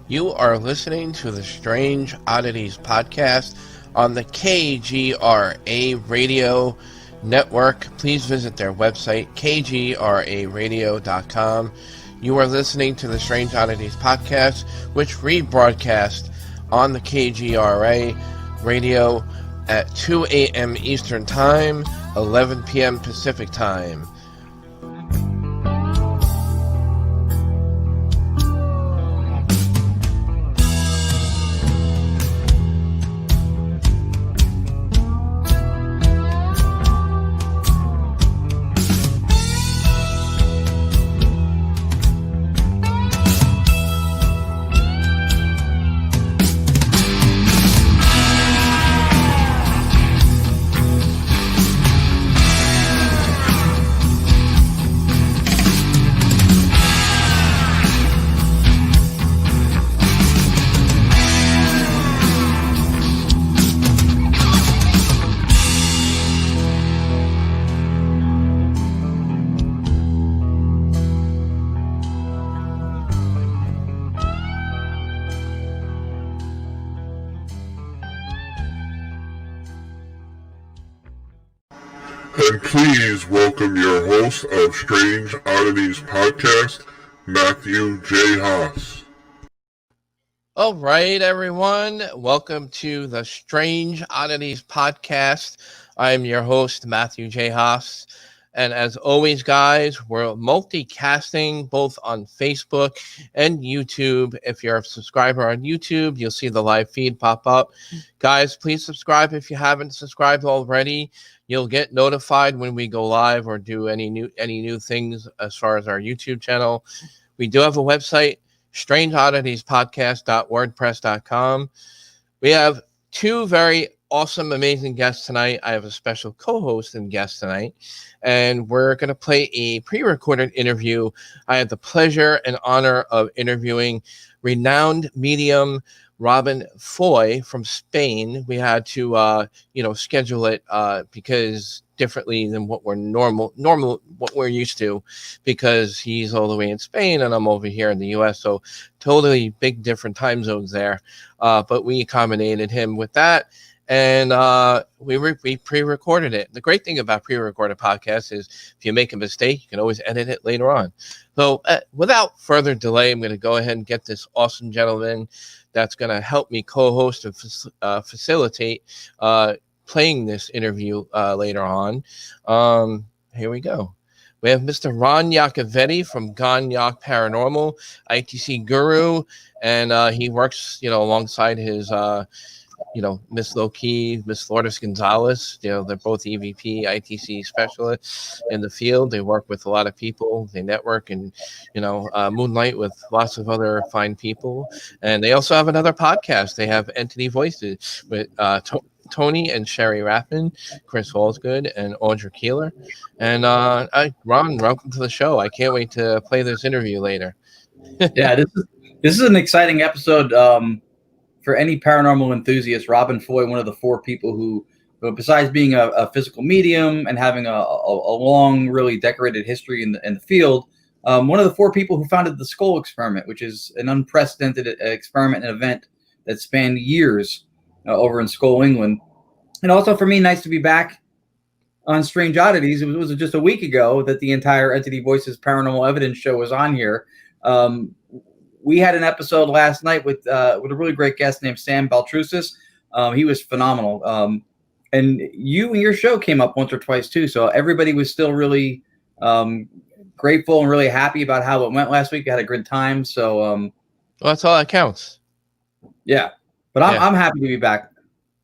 You are listening to the Strange Oddities Podcast on the KGRA Radio Network. Please visit their website, kgraradio.com. You are listening to the Strange Oddities Podcast, which rebroadcast on the KGRA Radio at 2 a.m. Eastern Time, 11 p.m. Pacific Time. And please welcome your host of Strange Oddities Podcast, Matthew J. Haas. All right, everyone. Welcome to the Strange Oddities Podcast. I'm your host, Matthew J. Haas. And as always, guys, we're multicasting both on Facebook and YouTube. If you're a subscriber on YouTube, you'll see the live feed pop up. Guys, please subscribe if you haven't subscribed already. You'll get notified when we go live or do any new things as far as our YouTube channel. We do have a website, strangeodditiespodcast.wordpress.com. We have two very awesome, amazing guests tonight. I have a special co-host and guest tonight, and we're going to play a pre-recorded interview. I had the pleasure and honor of interviewing renowned medium Robin Foy from Spain. We had to, schedule it because differently than what we're what we're used to, because he's all the way in Spain and I'm over here in the U.S. So totally big different time zones there. But we accommodated him with that. And we pre-recorded it. The great thing about pre-recorded podcasts is if you make a mistake, you can always edit it later on. So without further delay, I'm going to go ahead and get this awesome gentleman that's going to help me co-host and facilitate playing this interview later on. Here we go. We have Mr. Ron Yacovetti from GonYac Paranormal, ITC guru, and he works, alongside his Miss Low-Key, Miss Lourdes Gonzalez. They're both EVP, ITC specialists in the field. They work with a lot of people. They network and, moonlight with lots of other fine people. And they also have another podcast. They have Entity Voices with Tony and Sherry Rappin, Chris Hallsgood, and Audra Keeler. And Ron, welcome to the show. I can't wait to play this interview later. Yeah, this is an exciting episode. For any paranormal enthusiast, Robin Foy, one of the four people who besides being a physical medium and having a long, really decorated history in the field, one of the four people who founded the Skull Experiment, which is an unprecedented experiment and event that spanned years over in Skull, England. And also for me, nice to be back on Strange Oddities. It was just a week ago that the entire Entity Voices Paranormal Evidence show was on here. We had an episode last night with a really great guest named Sam Baltrusis. He was phenomenal. And you and your show came up once or twice too. So everybody was still really grateful and really happy about how it went last week. I had a good time. So well, that's all that counts. Yeah. But I'm happy to be back.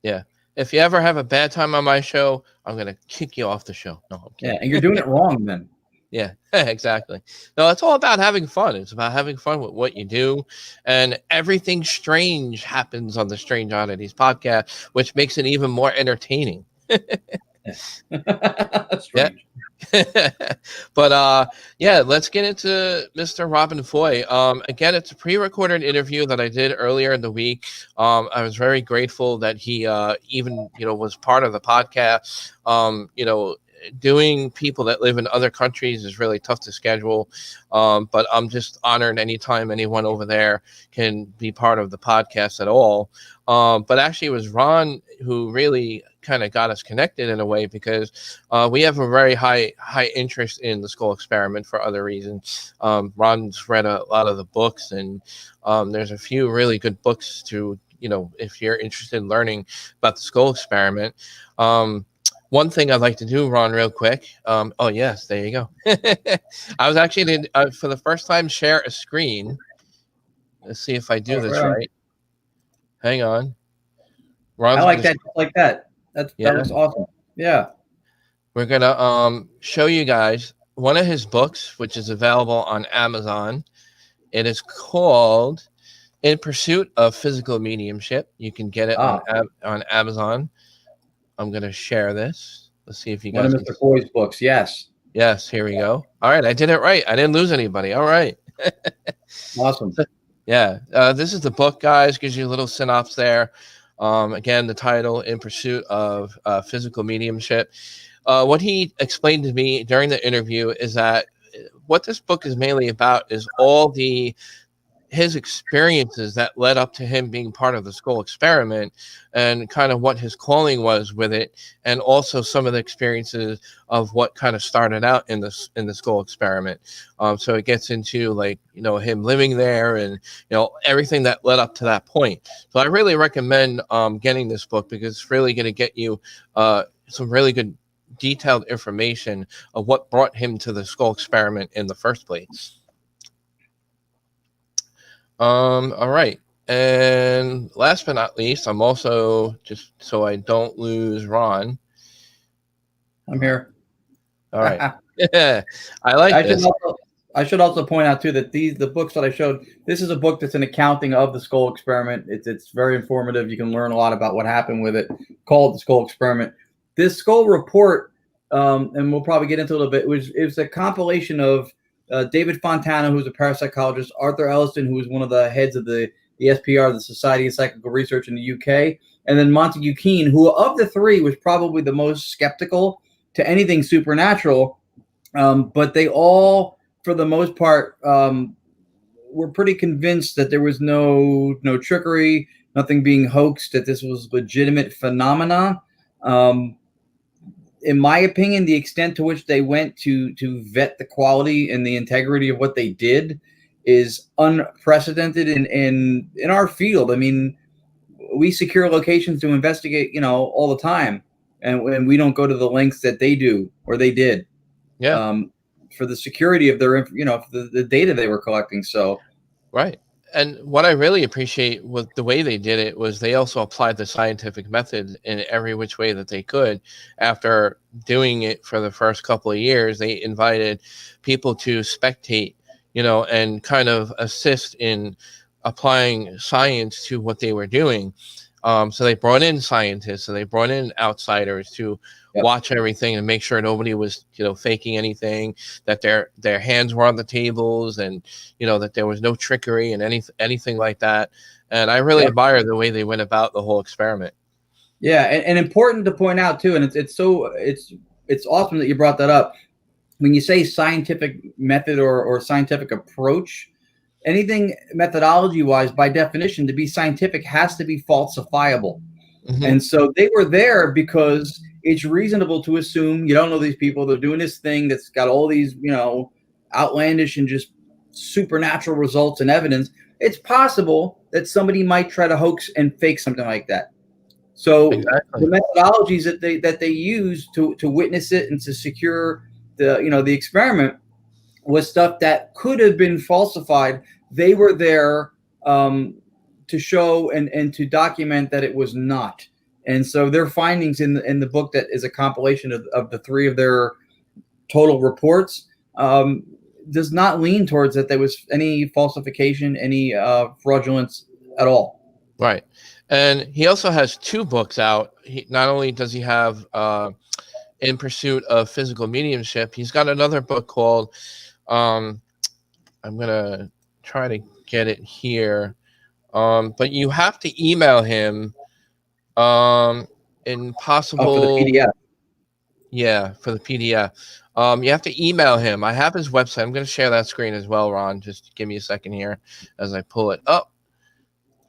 Yeah. If you ever have a bad time on my show, I'm going to kick you off the show. No, I'm kidding. Yeah. And you're doing it wrong then. Yeah, exactly. No, it's all about having fun. It's about having fun with what you do. And everything strange happens on the Strange Oddities podcast, which makes it even more entertaining. Strange. But let's get into Mr. Robin Foy. Again, it's a pre-recorded interview that I did earlier in the week. I was very grateful that he even was part of the podcast. doing people that live in other countries is really tough to schedule. But I'm just honored anytime anyone over there can be part of the podcast at all. But actually, it was Ron who really kind of got us connected in a way, because we have a very high interest in the skull experiment for other reasons. Ron's read a lot of the books, and there's a few really good books to, if you're interested in learning about the skull experiment. One thing I'd like to do, Ron, real quick. Oh yes, there you go. I was actually for the first time share a screen. Let's see if I do this right. Hang on. Ron's I like that. Just like that. That looks awesome. Yeah. We're gonna show you guys one of his books, which is available on Amazon. It is called In Pursuit of Physical Mediumship. You can get it on Amazon. I'm gonna share this. Let's see if you guys. One of Mr. Foy's books. Yes. Yes. Here we go. All right, I did it right. I didn't lose anybody. All right. Awesome. Yeah. This is the book, guys. Gives you a little synopsis there. Again, the title, In Pursuit of Physical Mediumship. What he explained to me during the interview is that what this book is mainly about is all his experiences that led up to him being part of the skull experiment, and kind of what his calling was with it, and also some of the experiences of what kind of started out in the skull experiment. So it gets into, like, him living there, and everything that led up to that point. So I really recommend getting this book, because it's really going to get you some really good detailed information of what brought him to the skull experiment in the first place. All right. And last but not least, I'm also, just so I don't lose Ron. I'm here. All right. Yeah, I should also point out too that the books that I showed, this is a book that's an accounting of the skull experiment. It's very informative. You can learn a lot about what happened with it, called The Skull Experiment. This skull report, and we'll probably get into it a little bit, it was a compilation of David Fontana, who's a parapsychologist, Arthur Elliston, who was one of the heads of the SPR, the Society of Psychical Research in the UK, and then Montague Keen, who of the three was probably the most skeptical to anything supernatural. But they all, for the most part, were pretty convinced that there was no trickery, nothing being hoaxed, that this was legitimate phenomena. In my opinion, the extent to which they went to vet the quality and the integrity of what they did is unprecedented in our field. I mean, we secure locations to investigate, all the time, and we don't go to the lengths that they do or they did. Yeah. For the security of their, the data they were collecting. So, right. And what I really appreciate with the way they did it was they also applied the scientific method in every which way that they could. After doing it for the first couple of years, they invited people to spectate, and kind of assist in applying science to what they were doing. So they brought in scientists, so they brought in outsiders to watch everything and make sure nobody was, faking anything, that their hands were on the tables, and, that there was no trickery and anything like that. And I really admire the way they went about the whole experiment. Yeah. And important to point out too, and it's awesome that you brought that up. When you say scientific method or scientific approach, anything methodology wise, by definition, to be scientific has to be falsifiable. Mm-hmm. And so they were there because it's reasonable to assume you don't know these people. They're doing this thing that's got all these, outlandish and just supernatural results and evidence. It's possible that somebody might try to hoax and fake something like that. So the methodologies that they use to witness it and to secure the experiment was stuff that could have been falsified. They were there to show and to document that it was not. And so their findings in the book, that is a compilation of the three of their total reports, does not lean towards that there was any falsification, any fraudulence at all. Right. And he also has two books out. Not only does he have In Pursuit of Physical Mediumship, he's got another book called, I'm going to try to get it here, but you have to email him in possible. For the PDF. Yeah, for the PDF. You have to email him. I have his website. I'm going to share that screen as well, Ron. Just give me a second here as I pull it up.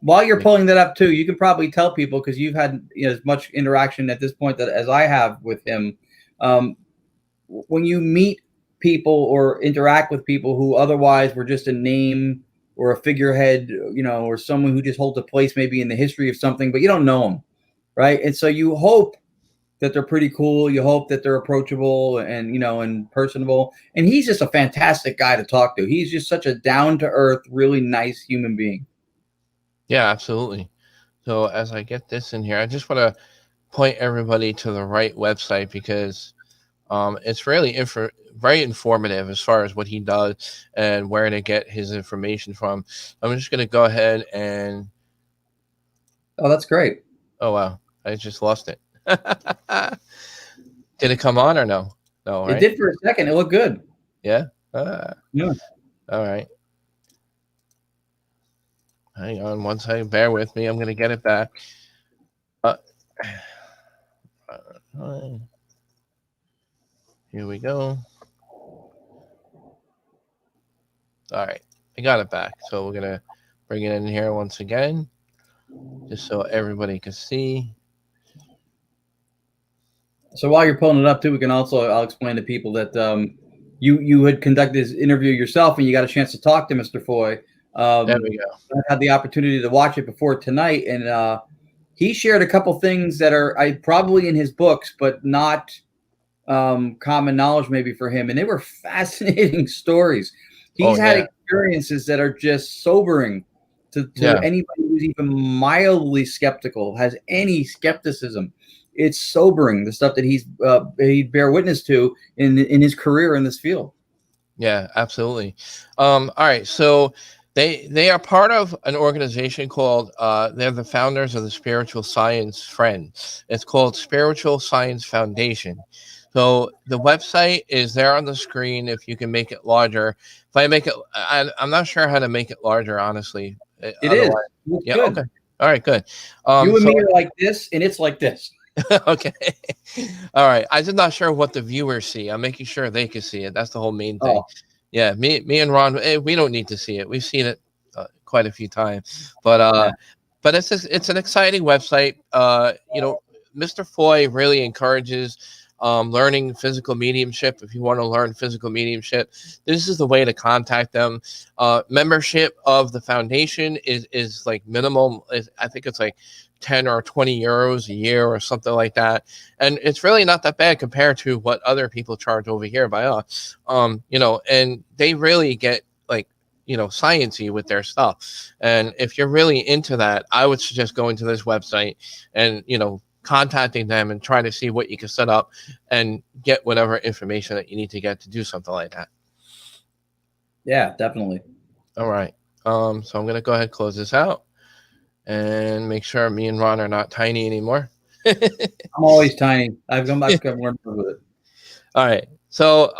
While you're pulling that up too, you can probably tell people, because you've had as much interaction at this point that as I have with him. When you meet people or interact with people who otherwise were just a name or a figurehead, or someone who just holds a place maybe in the history of something, but you don't know them, right? And so you hope that they're pretty cool. You hope that they're approachable and personable. And he's just a fantastic guy to talk to. He's just such a down-to-earth, really nice human being. Yeah, absolutely. So as I get this in here, I just want to point everybody to the right website, because it's really very informative as far as what he does and where to get his information from. I'm just going to go ahead and... Oh, that's great. Oh, wow. I just lost it. Did it come on or no? No, right? It did for a second. It looked good. Yeah? Yeah. All right. Hang on one second. Bear with me. I'm going to get it back. Here we go. All right. I got it back. So we're going to bring it in here once again, just so everybody can see. So while you're pulling it up too, I'll explain to people that you had conducted this interview yourself and you got a chance to talk to Mr. Foy. There we go. I had the opportunity to watch it before tonight, and he shared a couple things that are probably in his books, but not common knowledge maybe for him. And they were fascinating stories. He's had experiences that are just sobering to anybody who's even mildly skeptical, has any skepticism. It's sobering, the stuff that he bear witness to in his career in this field. Yeah, absolutely. All right, so they are part of an organization called they're the founders of the Spiritual Science Friend. It's called Spiritual Science Foundation. So the website is there on the screen if you can make it larger. If I make it, I'm not sure how to make it larger, honestly. It is. Yeah. Good. Okay. All right. Good. You and me are like this, and it's like this. Okay. All right. I'm just not sure what the viewers see. I'm making sure they can see it. That's the whole main thing. Oh. Yeah. Me and Ron, we don't need to see it. We've seen it quite a few times, but it's an exciting website. Mr. Foy really encourages learning physical mediumship. If you want to learn physical mediumship, this is the way to contact them. Membership of the foundation is like minimum. I think it's like 10 or 20 euros a year or something like that. And it's really not that bad compared to what other people charge over here by us. And they really get like, sciencey with their stuff. And if you're really into that, I would suggest going to this website and, contacting them and trying to see what you can set up and get whatever information that you need to get to do something like that. Yeah, definitely. All right. So I'm going to go ahead and close this out and make sure me and Ron are not tiny anymore. I'm always tiny. I've gone back and worked with it. All right. So,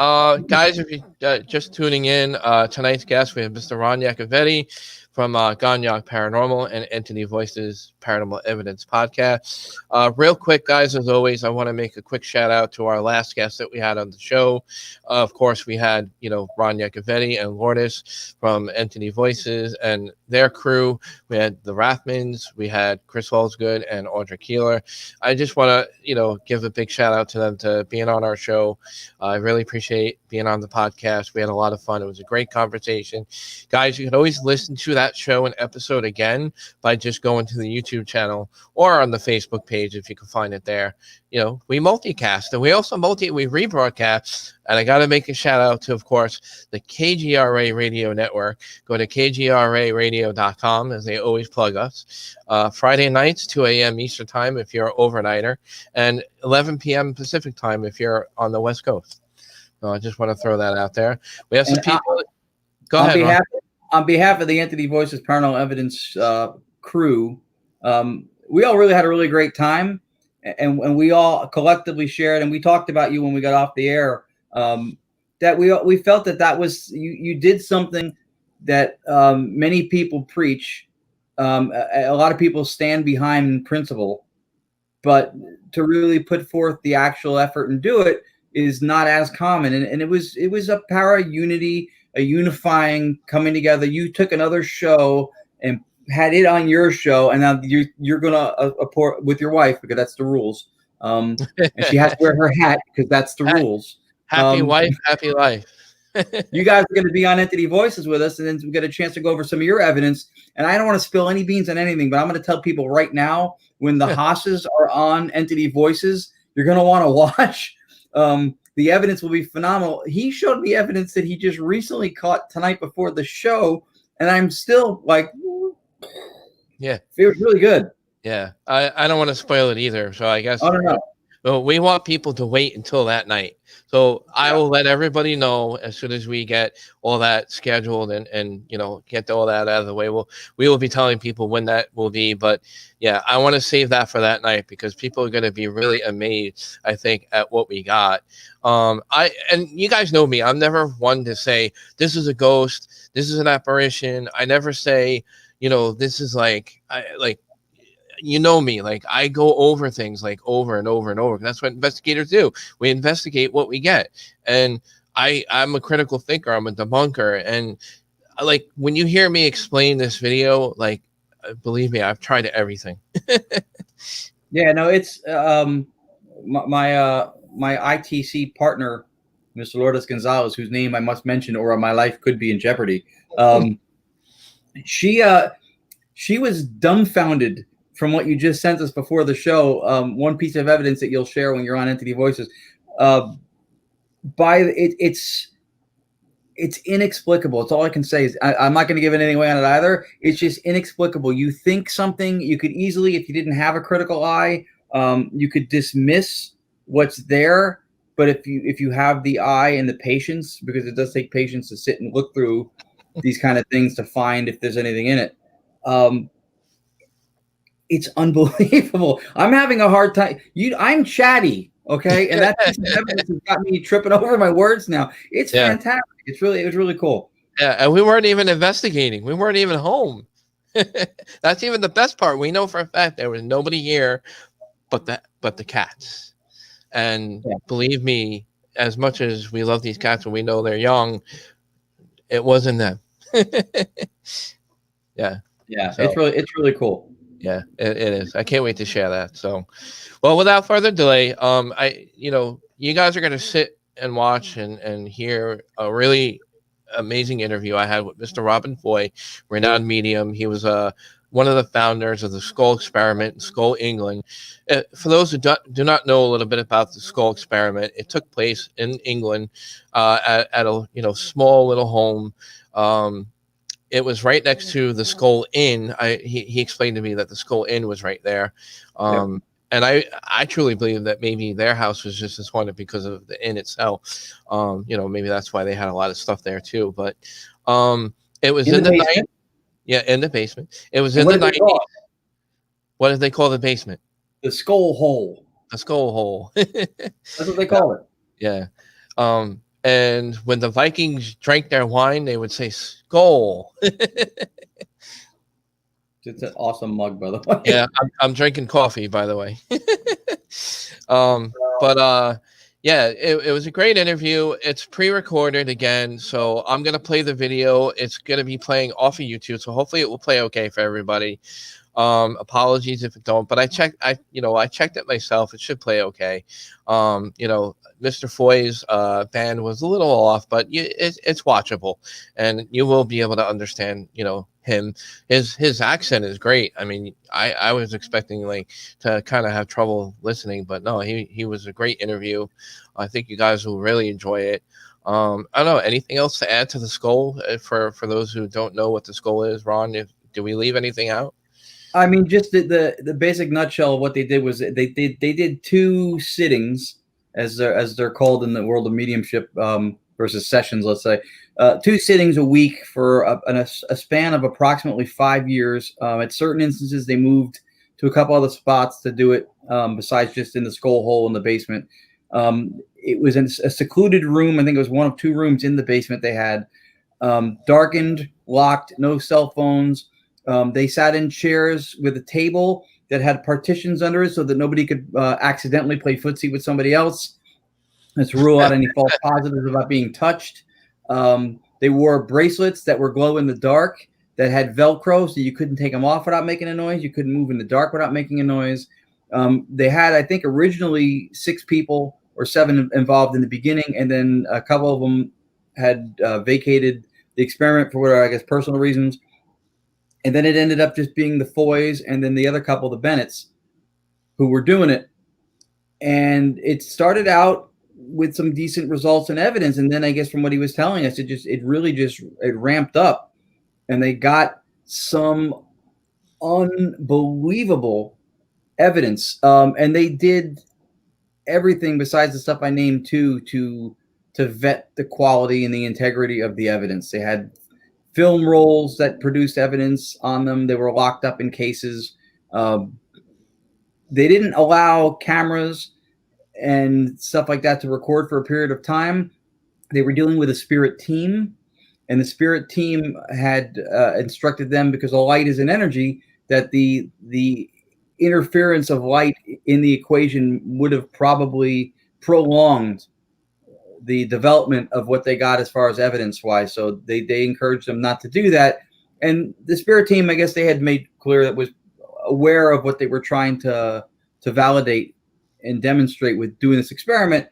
guys, if you're just tuning in, tonight's guest, we have Mr. Ron Yacovetti from GonYac Paranormal and Entity Voices Paranormal Evidence Podcast. Real quick, guys, as always, I want to make a quick shout out to our last guest that we had on the show. Of course, we had, Ron Yacovetti and Lourdes from Entity Voices and their crew. We had the Rathmans, we had Chris Holzgood and Audra Keeler. I just want to, give a big shout out to them to being on our show. I really appreciate being on the podcast. We had a lot of fun. It was a great conversation. Guys, you can always listen to that show and episode again by just going to the YouTube channel or on the Facebook page if you can find it there. We multicast and we also we rebroadcast. And I got to make a shout out to, of course, the KGRA Radio Network. Go to kgraradio.com as they always plug us. Friday nights, 2 a.m. Eastern time if you're an overnighter, and 11 p.m. Pacific time if you're on the West Coast. So I just want to throw that out there. We have some people. Go ahead. On behalf of the Entity Voices Paranormal Evidence crew, we all really had a really great time. And we all collectively shared, and we talked about you when we got off the air, that we felt that was, you did something that many people preach. A lot of people stand behind principle, but to really put forth the actual effort and do it is not as common. And it was a power of unity, a unifying coming together. You took another show and had it on your show, and now you're gonna with your wife, because that's the rules. And she has to wear her hat because that's the rules. Happy wife, happy life. You guys are going to be on Entity Voices with us, and then we get a chance to go over some of your evidence. And I don't want to spill any beans on anything, but I'm going to tell people right now, when the Haas's are on Entity Voices, you're going to want to watch. The evidence will be phenomenal. He showed me evidence that he just recently caught tonight before the show, and I'm still like, yeah, it was really good. Yeah, I don't want to spoil it either. So I guess we want people to wait until that night. So I will let everybody know as soon as we get all that scheduled and get all that out of the way. We will be telling people when that will be. But yeah, I want to save that for that night because people are going to be really amazed, I think, at what we got. And you guys know me. I'm never one to say this is a ghost, this is an apparition. I never say, this is like me, like I go over things like over and over and over. That's what investigators do. We investigate what we get. And I'm a critical thinker. I'm a debunker. And like, when you hear me explain this video, like, believe me, I've tried everything. Yeah, no, it's my ITC partner, Mr. Lourdes Gonzalez, whose name I must mention or my life could be in jeopardy. She was dumbfounded from what you just sent us before the show. One piece of evidence that you'll share when you're on Entity Voices. It's inexplicable. It's all I can say. I'm not going to give anything away on it either. It's just inexplicable. You think something, you could easily, if you didn't have a critical eye, you could dismiss what's there. But if you have the eye and the patience, because it does take patience to sit and look through these kind of things to find if there's anything in it. It's unbelievable. I'm having a hard time. I'm chatty, okay, and that piece of evidence has got me tripping over my words now. It's fantastic. It was really cool. Yeah, and we weren't even investigating. We weren't even home. That's even the best part. We know for a fact there was nobody here, but the cats. And believe me, as much as we love these cats and we know they're young, it wasn't them. Yeah. So, it's really cool. Yeah, it is. I can't wait to share that. So, well, without further delay, you guys are going to sit and watch and hear a really amazing interview I had with Mr. Robin Foy, renowned medium. He was one of the founders of the Skull Experiment in Skull, England. For those who do not know a little bit about the Skull Experiment, it took place in England at a small little home. It was right next to the Skull Inn. He explained to me that the Skull Inn was right there. And I truly believe that maybe their house was just as haunted because of the inn itself. Maybe that's why they had a lot of stuff there too. But it was in the night. Yeah, in the basement. It was in the 90s. What did they call the basement? The Skull Hole. The Skull Hole. That's what they call it. Yeah. And when the Vikings drank their wine, they would say "Skull." It's an awesome mug, by the way. Yeah, I'm drinking coffee, by the way. It was a great interview. It's pre-recorded again, so I'm gonna play the video. It's gonna be playing off of YouTube, so hopefully it will play okay for everybody. Apologies if it don't, but I checked it myself. It should play okay. Mr. Foy's band was a little off, but it's watchable, and you will be able to understand, him. His accent is great. I mean, I was expecting to kind of have trouble listening, but no, he was a great interview. I think you guys will really enjoy it. I don't know, anything else to add to the Skull for those who don't know what the Skull is, Ron? Do we leave anything out? I mean, just the basic nutshell of what they did was they did two sittings, as they're called in the world of mediumship, versus sessions, let's say, 2 sittings a week for a span of approximately 5 years. At certain instances, they moved to a couple other spots to do it, besides just in the Skull Hole in the basement. It was in a secluded room. I think it was one of 2 rooms in the basement they had, darkened, locked, no cell phones. They sat in chairs with a table that had partitions under it so that nobody could accidentally play footsie with somebody else. Let's rule out any false positives about being touched. They wore bracelets that were glow in the dark that had Velcro, so you couldn't take them off without making a noise. You couldn't move in the dark without making a noise. They had, I think, originally 6 people or 7 involved in the beginning, and then a couple of them had vacated the experiment for whatever, I guess, personal reasons. And then it ended up just being the Foys and then the other couple, the Bennetts, who were doing it. And it started out with some decent results and evidence. And then I guess from what he was telling us, it really ramped up, and they got some unbelievable evidence. And they did everything besides the stuff I named too to vet the quality and the integrity of the evidence. They had film rolls that produced evidence on them. They were locked up in cases. They didn't allow cameras and stuff like that to record for a period of time. They were dealing with a spirit team, and the spirit team had instructed them, because the light is an energy, that the interference of light in the equation would have probably prolonged the development of what they got as far as evidence wise. So they encouraged them not to do that. And the spirit team, I guess they had made clear that was aware of what they were trying to validate and demonstrate with doing this experiment.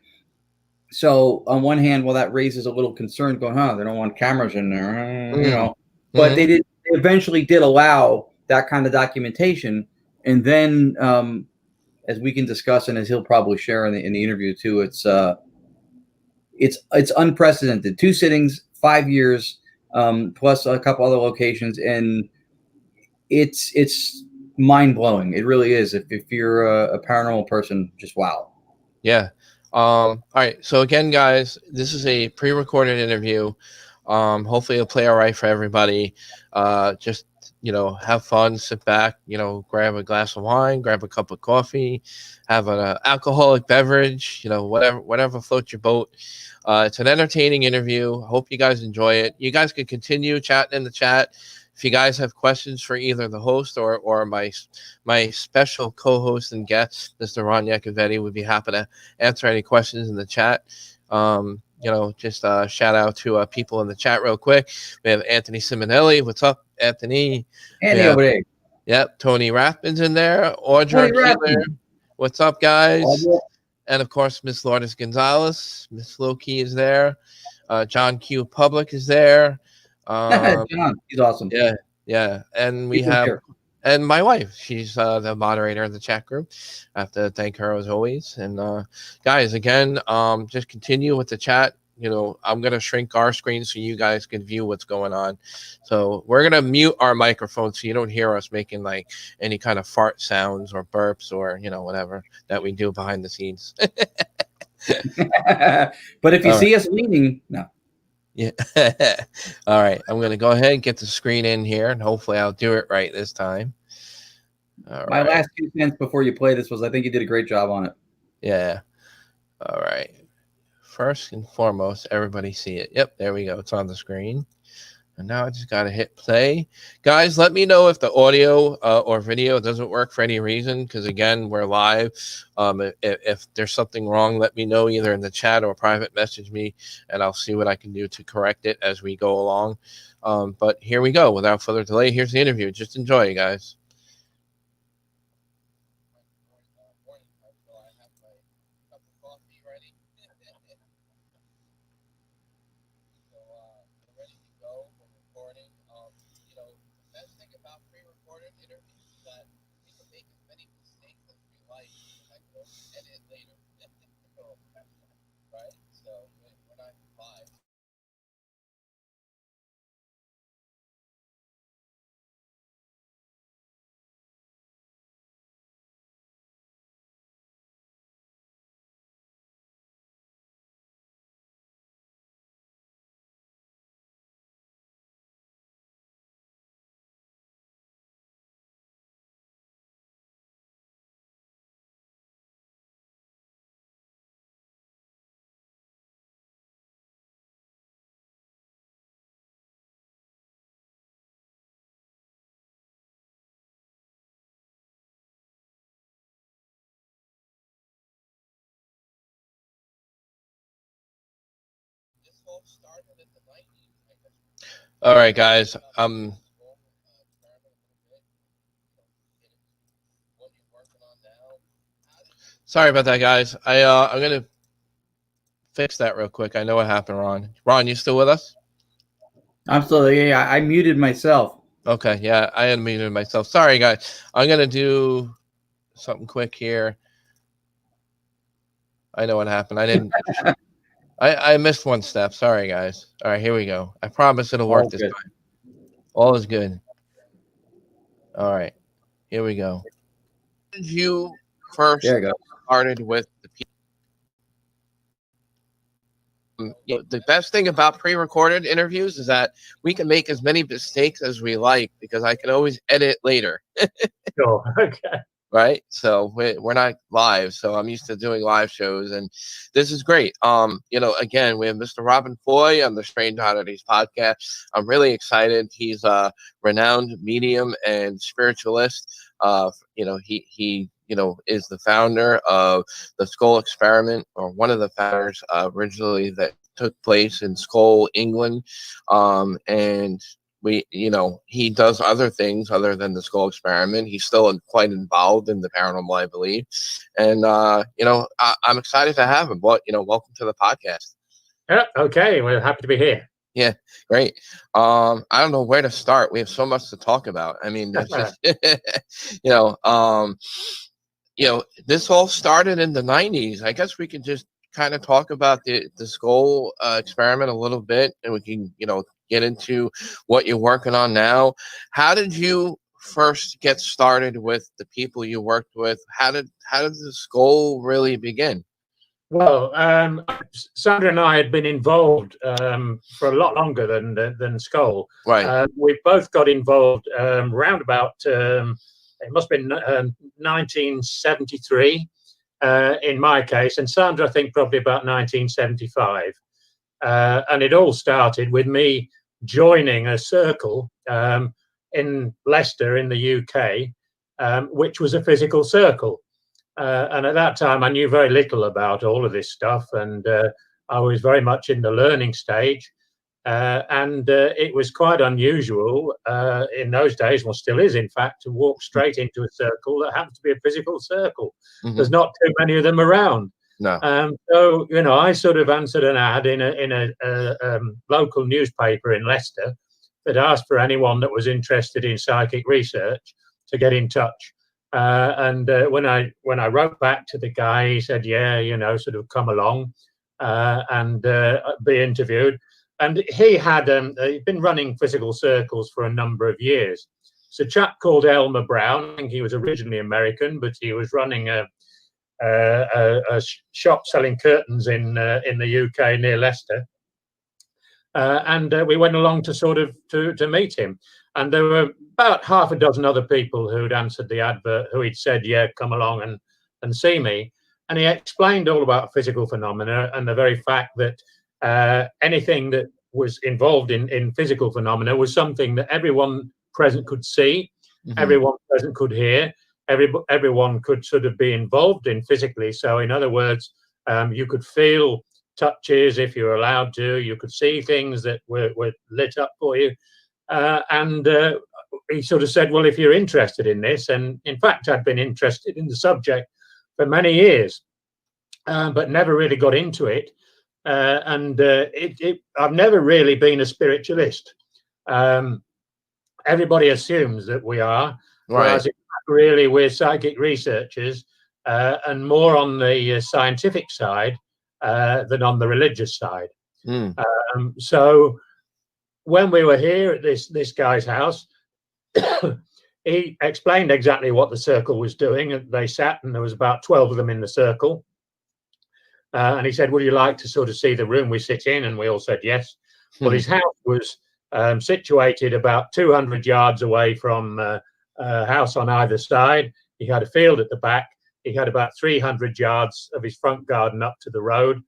So on one hand, well, that raises a little concern going, they don't want cameras in there, you know, but they eventually did allow that kind of documentation. And then, as we can discuss, and as he'll probably share in the interview too, it's unprecedented. 2 sittings, 5 years, plus a couple other locations, and it's mind blowing. It really is. If you're a paranormal person, just wow. Yeah. All right. So again, guys, this is a pre-recorded interview. Hopefully it'll play all right for everybody. Just, have fun, sit back, grab a glass of wine, grab a cup of coffee, have an alcoholic beverage, whatever floats your boat. It's an entertaining interview. Hope you guys enjoy it. You guys can continue chatting in the chat. If you guys have questions for either the host or my special co-host and guest, Mr. Ron Yacovetti, would be happy to answer any questions in the chat. Just shout out to people in the chat real quick. We have Anthony Simonelli. What's up, Anthony? Over there. Yep, Tony Rathman's in there. Audra Keeler. What's up, guys? And of course, Miss Lourdes Gonzalez. Miss Loki is there. John Q. Public is there. John, he's awesome. Yeah. And we have and my wife. She's the moderator of the chat group. I have to thank her as always. And guys, again, just continue with the chat. I'm going to shrink our screen so you guys can view what's going on. So we're going to mute our microphone so you don't hear us making like any kind of fart sounds or burps or, whatever that we do behind the scenes. But if you see us leaning, no. Yeah. All right. I'm going to go ahead and get the screen in here, and hopefully I'll do it right this time. My last 2 cents before you play this was, I think you did a great job on it. Yeah. All right. First and foremost, everybody see it. Yep, there we go. It's on the screen. And now I just got to hit play. Guys, let me know if the audio or video doesn't work for any reason, because, again, we're live. If there's something wrong, let me know either in the chat or private message me, and I'll see what I can do to correct it as we go along. But here we go. Without further delay, here's the interview. Just enjoy, you guys. All right, guys. Sorry about that, guys. I'm gonna fix that real quick. I know what happened, Ron. Ron, you still with us? I'm still, yeah, I muted myself. Okay, yeah, I had muted myself. Sorry, guys. I'm gonna do something quick here. I know what happened. I didn't. I missed one step. Sorry, guys. All right, here we go. I promise it'll work this time. All is good. All right, here we go. Did you first started with the people? The best thing about pre-recorded interviews is that we can make as many mistakes as we like because I can always edit later. Sure. Okay. Right. So we're not live. So I'm used to doing live shows, and this is great. Again, we have Mr. Robin Foy on the Strange Oddities Podcast. I'm really excited. He's a renowned medium and spiritualist. He is the founder of the Skull Experiment, or one of the founders originally, that took place in Skull, England. And he does other things other than the Skull Experiment. He's still quite involved in the paranormal, I believe. And, I'm excited to have him. Welcome to the podcast. Yeah, okay. We're happy to be here. Yeah, great. I don't know where to start. We have so much to talk about. I mean, it's just, this all started in the 90s. I guess we could just kind of talk about the Skull Experiment a little bit, and we can, get into what you're working on now. How did you first get started with the people you worked with? How did the Skull really begin? Well, Sandra and I had been involved for a lot longer than Skull. Right. We both got involved round about, it must have been 1973 in my case, and Sandra, I think, probably about 1975. And it all started with me joining a circle in Leicester in the UK, which was a physical circle. And at that time, I knew very little about all of this stuff, and I was very much in the learning stage. And it was quite unusual in those days, well, still is, in fact, to walk straight into a circle that happened to be a physical circle. Mm-hmm. There's not too many of them around. No. So, I sort of answered an ad in a local newspaper in Leicester that asked for anyone that was interested in psychic research to get in touch. And when I wrote back to the guy, he said, yeah, sort of come along and be interviewed. And he had he'd been running physical circles for a number of years. So a chap called Elmer Brown, I think he was originally American, but he was running a shop selling curtains in the UK near Leicester. And we went along to sort of to meet him. And there were about half a dozen other people who'd answered the advert, who he'd said, yeah, come along and see me. And he explained all about physical phenomena and the very fact that anything that was involved in physical phenomena was something that everyone present could see, mm-hmm. everyone present could hear, everyone could sort of be involved in physically. So in other words, you could feel touches if you were allowed to, you could see things that were lit up for you. And he sort of said, well, if you're interested in this, and in fact, I'd been interested in the subject for many years, but never really got into it. I've never really been a spiritualist. Everybody assumes that we are, whereas in fact, really we're psychic researchers and more on the scientific side than on the religious side. Mm. So when we were here at this guy's house, he explained exactly what the circle was doing. They sat, and there was about 12 of them in the circle. And he said, would you like to sort of see the room we sit in? And we all said yes. Well, his house was situated about 200 yards away from a house on either side. He had a field at the back. He had about 300 yards of his front garden up to the road.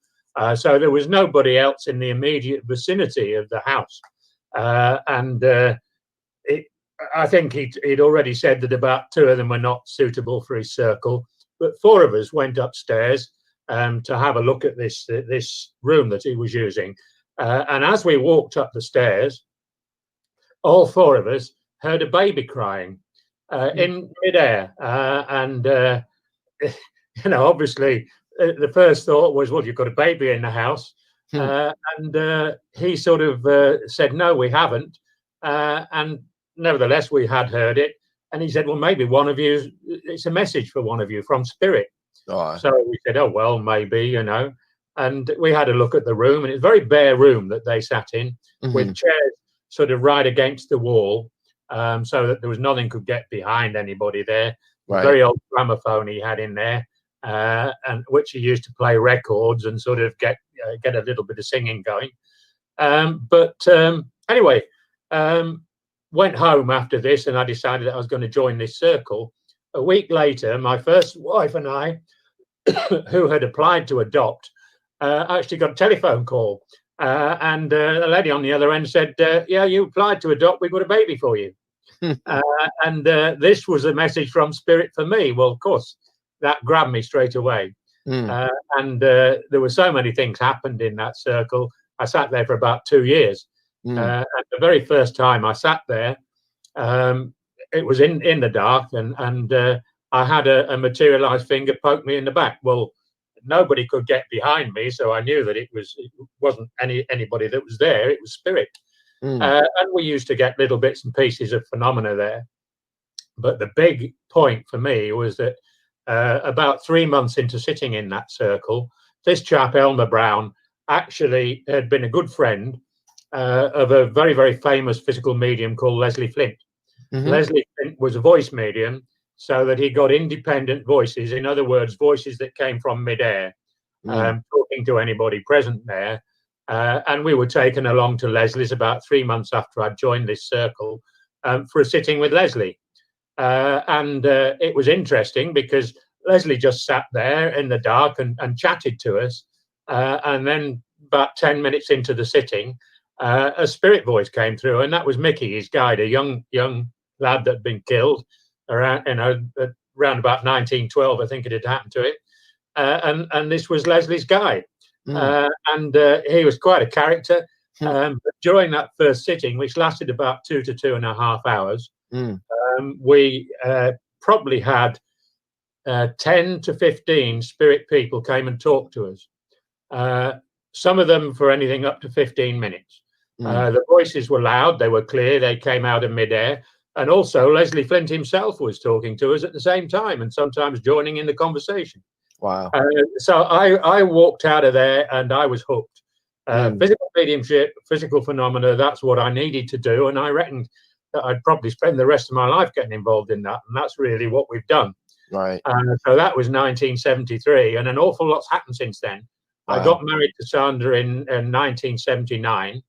So there was nobody else in the immediate vicinity of the house. I think he'd already said that about 2 of them were not suitable for his circle. But 4 of us went upstairs to have a look at this room that he was using. And as we walked up the stairs, all four of us heard a baby crying in midair. Obviously, the first thought was, well, you've got a baby in the house. And he sort of said, no, we haven't. And nevertheless, we had heard it. And he said, well, maybe one of you, it's a message for one of you from spirit. Oh. So we said, oh, well, maybe, And we had a look at the room, and it's a very bare room that they sat in, with chairs sort of right against the wall, so that there was nothing could get behind anybody there. Right. Very old gramophone he had in there, and which he used to play records and sort of get a little bit of singing going. Anyway, went home after this, and I decided that I was going to join this circle. A week later, my first wife and I, who had applied to adopt, actually got a telephone call, and a lady on the other end said, yeah, you applied to adopt, we've got a baby for you. And this was a message from spirit for me. Well, of course, that grabbed me straight away. And there were so many things happened in that circle. I sat there for about 2 years. And the very first time I sat there, it was in the dark, and I had a materialized finger poke me in the back. Well, nobody could get behind me, so I knew that it wasn't anybody that was there. It was spirit. And we used to get little bits and pieces of phenomena there. But the big point for me was that about 3 months into sitting in that circle, this chap, Elmer Brown, actually had been a good friend of a very, very famous physical medium called Leslie Flint. Leslie Flint was a voice medium, so that he got independent voices, in other words, voices that came from midair, talking to anybody present there. And we were taken along to Leslie's about 3 months after I'd joined this circle for a sitting with Leslie. And it was interesting because Leslie just sat there in the dark and chatted to us. And then about 10 minutes into the sitting, a spirit voice came through, and that was Mickey, his guide, a young lad that had been killed around about 1912, I think it had happened to it. And this was Leslie's guide. And he was quite a character. But during that first sitting, which lasted about 2 to 2.5 hours, we probably had 10 to 15 spirit people came and talked to us. Some of them for anything up to 15 minutes. The voices were loud, they were clear, they came out of midair. And also Leslie Flint himself was talking to us at the same time, and sometimes joining in the conversation. Wow. So I walked out of there and I was hooked. Physical mediumship, physical phenomena, that's what I needed to do. And I reckoned that I'd probably spend the rest of my life getting involved in that. And that's really what we've done. Right. So that was 1973. And an awful lot's happened since then. Wow. I got married to Sandra in 1979.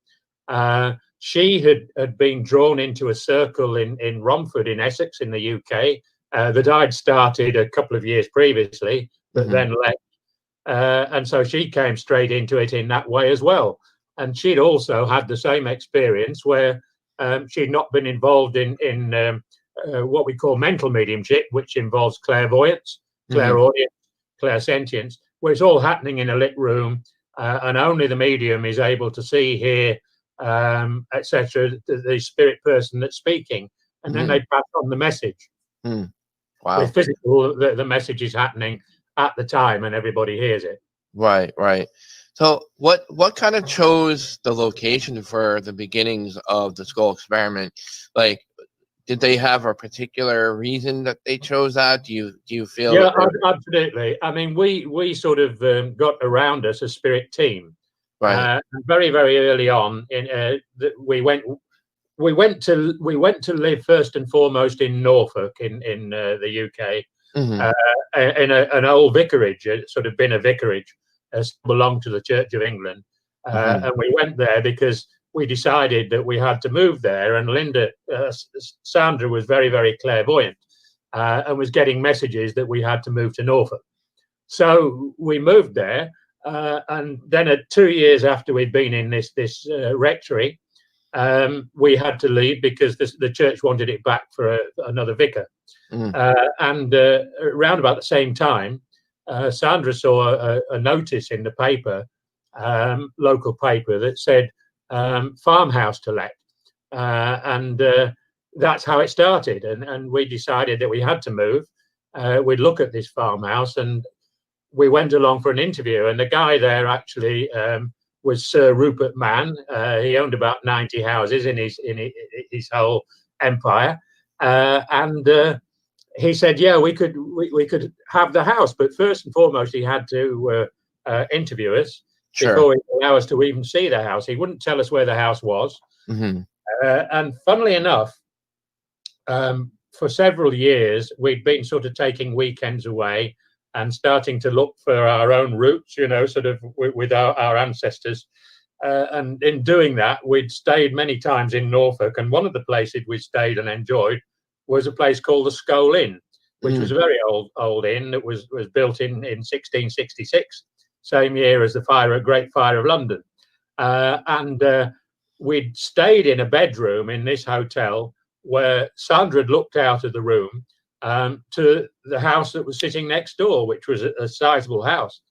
She had been drawn into a circle in Romford in Essex in the UK that I'd started a couple of years previously, but then left. And so she came straight into it in that way as well. And she'd also had the same experience where she'd not been involved in what we call mental mediumship, which involves clairvoyance, clairaudience, clairsentience, where it's all happening in a lit room, and only the medium is able to see, hear, etc., the spirit person that's speaking, and then they pass on the message. Wow. With physical, the message is happening at the time, and everybody hears it. Right. So, what kind of chose the location for the beginnings of the skull experiment? Like, did they have a particular reason that they chose that? Do you feel? Yeah, absolutely. I mean, we sort of got around us a spirit team. Right. Very, very early on, we went to live first and foremost in Norfolk in the UK, in an old vicarage. It's sort of been a vicarage, belonged to the Church of England, and we went there because we decided that we had to move there. And Sandra was very, very clairvoyant, and was getting messages that we had to move to Norfolk. So we moved there. And then 2 years after we'd been in this rectory, we had to leave because the church wanted it back for another vicar. And around about the same time, Sandra saw a notice in the paper local paper that said farmhouse to let. And that's how it started. And we decided that we had to move. We'd look at this farmhouse, and we went along for an interview. And the guy there actually was Sir Rupert Mann. He owned about 90 houses in his whole empire. And he said, yeah, we could have the house. But first and foremost, he had to interview us before he would allow us to even see the house. He wouldn't tell us where the house was. Mm-hmm. And funnily enough, for several years, we'd been sort of taking weekends away and starting to look for our own roots, sort of with our ancestors. And in doing that, we'd stayed many times in Norfolk. And one of the places we stayed and enjoyed was a place called the Skull Inn, which was a very old inn that was built in 1666, same year as the Great Fire of London. And we'd stayed in a bedroom in this hotel where Sandra had looked out of the room to the house that was sitting next door, which was a sizable house.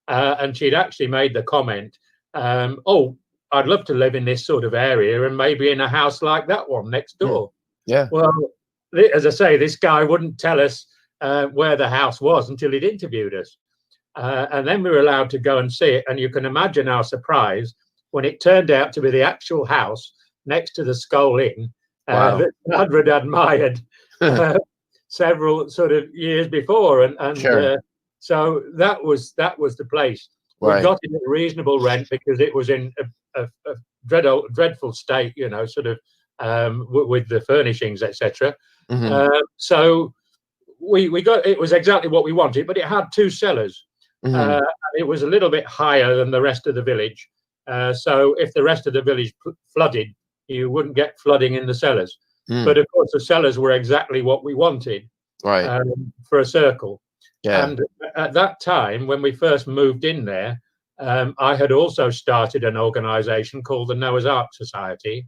And she'd actually made the comment, oh, I'd love to live in this sort of area and maybe in a house like that one next door. Yeah. Well, as I say, this guy wouldn't tell us where the house was until he'd interviewed us. And then we were allowed to go and see it. And you can imagine our surprise when it turned out to be the actual house next to the Skull Inn that Sandra had admired several sort of years before. And so that was the place. Right. We got it at a reasonable rent because it was in a dreadful state, sort of with the furnishings, etc. So we got, it was exactly what we wanted, but it had two cellars. It was a little bit higher than the rest of the village. So if the rest of the village flooded, you wouldn't get flooding in the cellars. But of course, the cellars were exactly what we wanted for a circle. Yeah. And at that time, when we first moved in there, I had also started an organization called the Noah's Ark Society,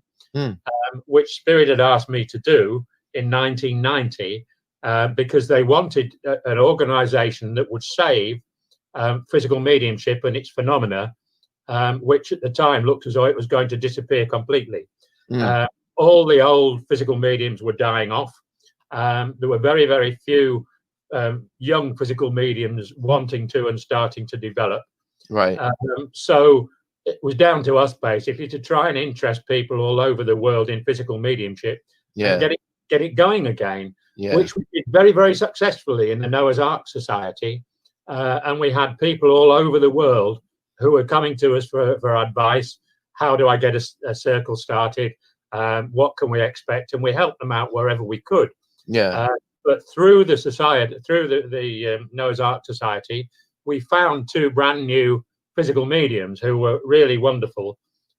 which Spirit had asked me to do in 1990 because they wanted an organization that would save physical mediumship and its phenomena, which at the time looked as though it was going to disappear completely. All the old physical mediums were dying off. There were very, very few young physical mediums wanting to and starting to develop. Right. So it was down to us basically to try and interest people all over the world in physical mediumship and get it going again, which we did very, very successfully in the Noah's Ark Society. And we had people all over the world who were coming to us for advice. How do I get a circle started? What can we expect? And we helped them out wherever we could. But through the society, through the Noah's Ark Society, we found two brand new physical mediums who were really wonderful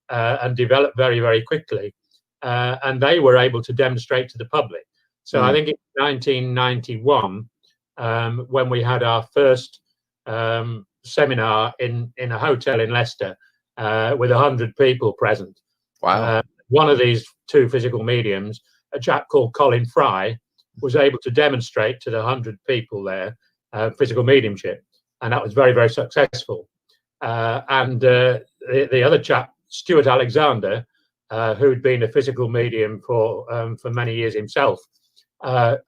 and developed very, very quickly. And they were able to demonstrate to the public. So I think in 1991, when we had our first seminar in a hotel in Leicester with 100 people present. Wow. One of these two physical mediums, a chap called Colin Fry, was able to demonstrate to the 100 people there physical mediumship. And that was very, very successful. And the other chap, Stuart Alexander, who'd been a physical medium for many years himself,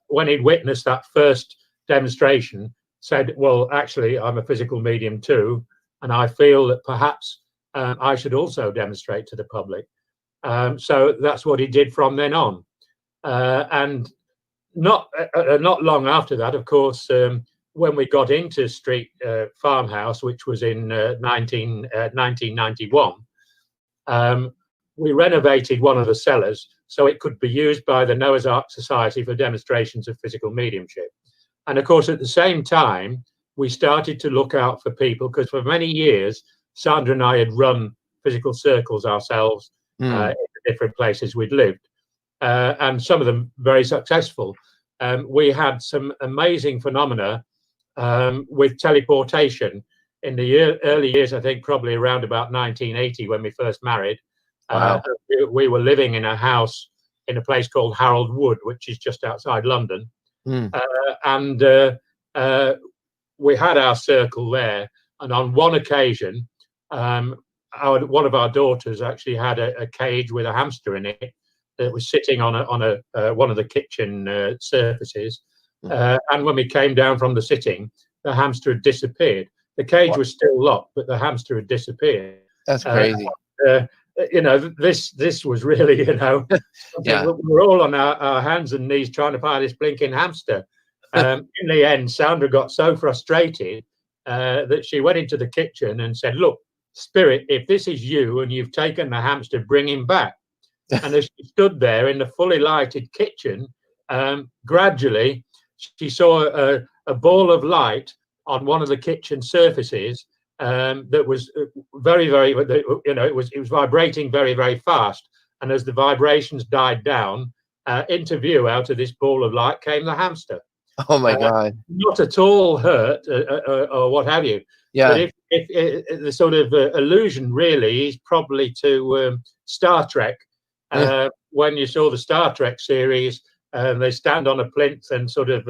when he'd witnessed that first demonstration, said, well, actually, I'm a physical medium too, and I feel that perhaps I should also demonstrate to the public. So that's what he did from then on. And not long after that, of course, when we got into Street Farmhouse, which was in 1991, we renovated one of the cellars so it could be used by the Noah's Ark Society for demonstrations of physical mediumship. And of course, at the same time, we started to look out for people because for many years, Sandra and I had run physical circles ourselves in the different places we'd lived, and some of them very successful. We had some amazing phenomena with teleportation in the early years, I think probably around about 1980 when we first married. Wow. We were living in a house in a place called Harold Wood, which is just outside London. And we had our circle there. And on one occasion, one of our daughters actually had a cage with a hamster in it that was sitting on one of the kitchen surfaces. And when we came down from the sitting, the hamster had disappeared. The cage was still locked, but the hamster had disappeared. That's crazy. This was really, Yeah. we're all on our hands and knees trying to find this blinking hamster. In the end, Sandra got so frustrated that she went into the kitchen and said, "Look, Spirit, if this is you and you've taken the hamster, bring him back." And as she stood there in the fully lighted kitchen, gradually she saw a ball of light on one of the kitchen surfaces that was very, very, it was vibrating very, very fast. And as the vibrations died down, into view out of this ball of light came the hamster. Oh my God. Not at all hurt or what have you. Yeah. But if the sort of allusion really is probably to Star Trek. When you saw the Star Trek series, they stand on a plinth and sort of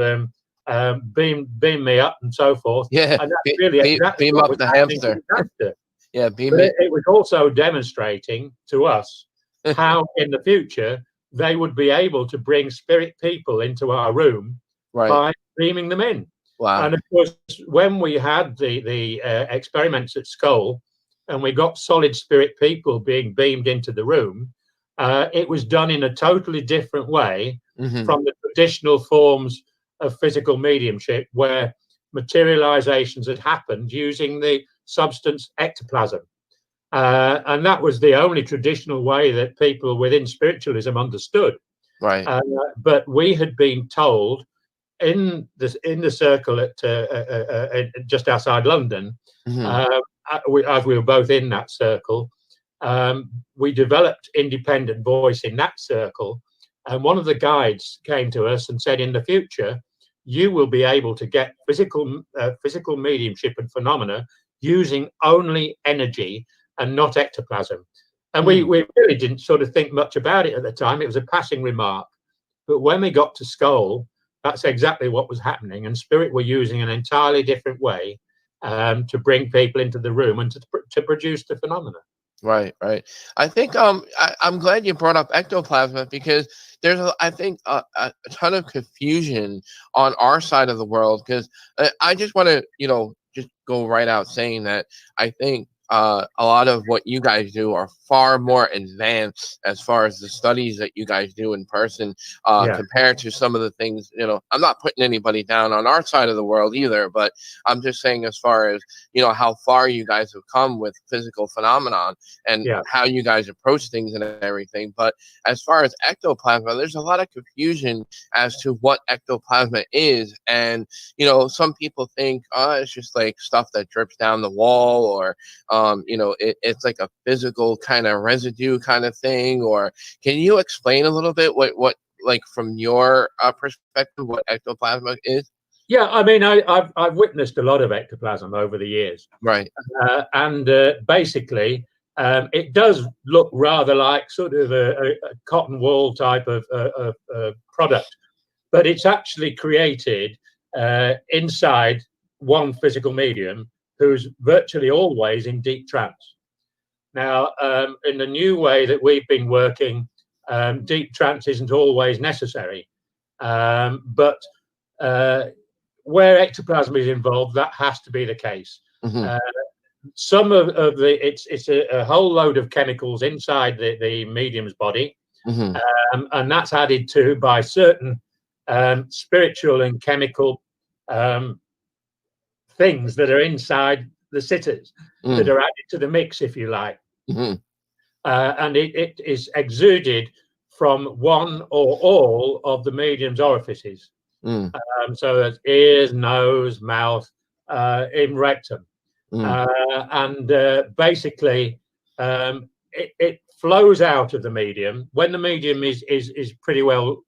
beam me up and so forth. Yeah. And that's really exactly beam what up was the happening hamster. to the hamster. Yeah, beam But it. it was also demonstrating to us how in the future they would be able to bring spirit people into our room by beaming them in. Wow. And of course, when we had the experiments at Skull and we got solid spirit people being beamed into the room, it was done in a totally different way from the traditional forms of physical mediumship, where materializations had happened using the substance ectoplasm. And that was the only traditional way that people within spiritualism understood. Right. But we had been told in the circle at just outside London, as we were both in that circle, we developed independent voice in that circle. And one of the guides came to us and said, in the future, you will be able to get physical mediumship and phenomena using only energy and not ectoplasm. And we really didn't sort of think much about it at the time. It was a passing remark. But when we got to Skull, that's exactly what was happening. And Spirit were using an entirely different way to bring people into the room and to produce the phenomena. Right. I think I'm glad you brought up ectoplasm, because there's I think a ton of confusion on our side of the world, because I just want to just go right out saying that I think a lot of what you guys do are far more advanced as far as the studies that you guys do in person compared to some of the things, I'm not putting anybody down on our side of the world either, but I'm just saying as far as, how far you guys have come with physical phenomenon and how you guys approach things and everything. But as far as ectoplasma, there's a lot of confusion as to what ectoplasma is. And, some people think, it's just like stuff that drips down the wall, or, it's like a physical kind of residue kind of thing. Or can you explain a little bit what like from your perspective, what ectoplasma is? Yeah, I mean, I've witnessed a lot of ectoplasm over the years. Right. And basically, it does look rather like sort of a cotton wool type of product, but it's actually created inside one physical medium who's virtually always in deep trance. Now, in the new way that we've been working, deep trance isn't always necessary, but where ectoplasm is involved, that has to be the case. Some of it's a whole load of chemicals inside the medium's body, and that's added to by certain spiritual and chemical things that are inside the sitters that are added to the mix, if you like. And it is exuded from one or all of the medium's orifices. So that's ears, nose, mouth, in rectum. And basically, it flows out of the medium when the medium is pretty well